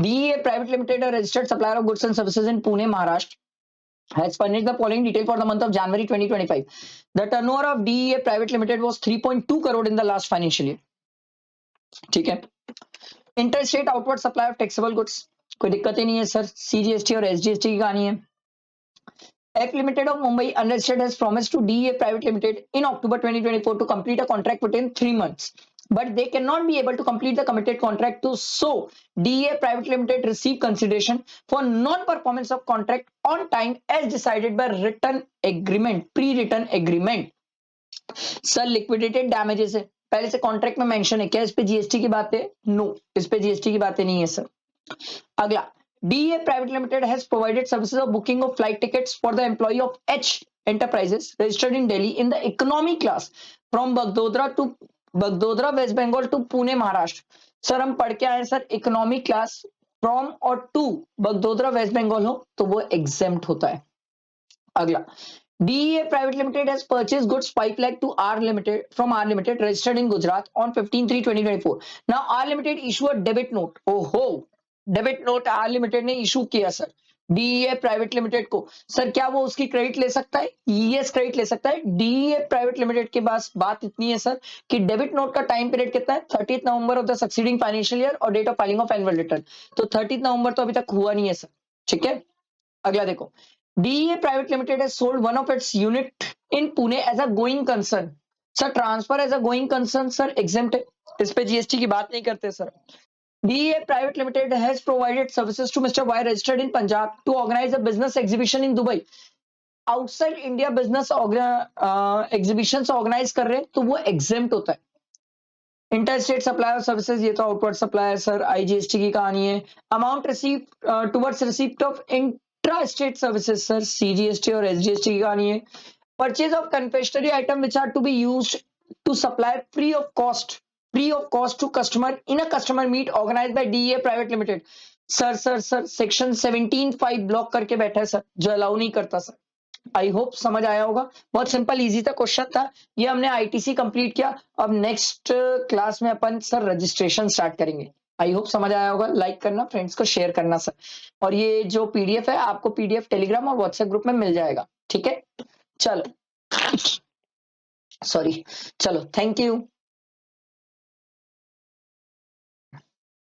DEA private limited registered supplier of goods and services in Pune Maharashtra has furnished the following detail for the month of January 2025. The turnover of DEA Private Limited was 3.2 crore in the last financial year. ठीक है, interstate outward supply of taxable goods, कोई दिक्कत ही नहीं है sir, CGST और SGST की कहानी है। F Limited of Mumbai Unregistered has promised to DEA Private Limited in October 2024 to complete a contract within 3 months. But they cannot be able to complete the committed contract to so DEA Private Limited receive consideration for non-performance of contract on time as decided by written agreement, pre-written agreement. Sir liquidated damages है, पहले से contract में mention है क्या? इस पे GST की बात है? नो, इस पे जीएसटी की बातें नहीं है सर। अगला, DEA Private Limited has provided services of booking of flight tickets for the employee of H Enterprises registered in Delhi in the economy class from Bagdodra West Bengal to Pune Maharashtra. Sir हम पढ़ के आए sir, economy class from और to बगदोदरा waste Bengal हो तो वो exempt होता है। अगला, DEA Private Limited has purchased goods 5 lakh to R Limited from R Limited registered in Gujarat on 15/3/2024. Now R Limited issue a debit note. Oh ho, debit note R limited ने issue किया sir DEA private limited को। Sir क्या वो उसकी credit ले सकता है? Yes credit ले सकता है। डीईए प्राइवेट लिमिटेड के पास बात इतनी है सर कि डेबिट नोट का टाइम पीरियड कितना है? 30 November of the succeeding financial year और date of filing of annual return. तो 30 नवंबर तो अभी तक हुआ नहीं है सर। ठीक है, अगला देखो, DEA Private Limited has sold one of its unit in Pune as a going concern. Sir transfer as a going concern sir exempt है, इस पे जीएसटी की बात नहीं करते sir. DEA Private Limited has provided services to Mr. Y registered in Punjab to organize a business exhibition in Dubai. Outside India business exhibition organise कर रहे हैं तो वो एग्जेम्प्ट होता है. इंटर स्टेट सप्लायर सर्विसेज, ये तो आउटवर्ड सप्लायर सर. IGST की कहानी है. Amount receive towards receipt of intra state services sir, CGST और SGST की कहानी है. Purchase of confectionery item which are to be used to supply free of cost to customer in a customer meet organised by DEA private limited. Sir section 17(5) block करके बैठा है sir, जो allow नहीं करता sir. I hope समझ आया होगा. बहुत सिंपल इजी था क्वेश्चन था. ये हमने ITC कंप्लीट किया. अब नेक्स्ट क्लास में अपन सर रजिस्ट्रेशन स्टार्ट करेंगे. आई होप समझ आया होगा. लाइक करना, फ्रेंड्स को शेयर करना सर. और ये जो PDF है आपको PDF टेलीग्राम और व्हाट्सएप ग्रुप में मिल जाएगा. ठीक है, चलो सॉरी, चलो थैंक यू.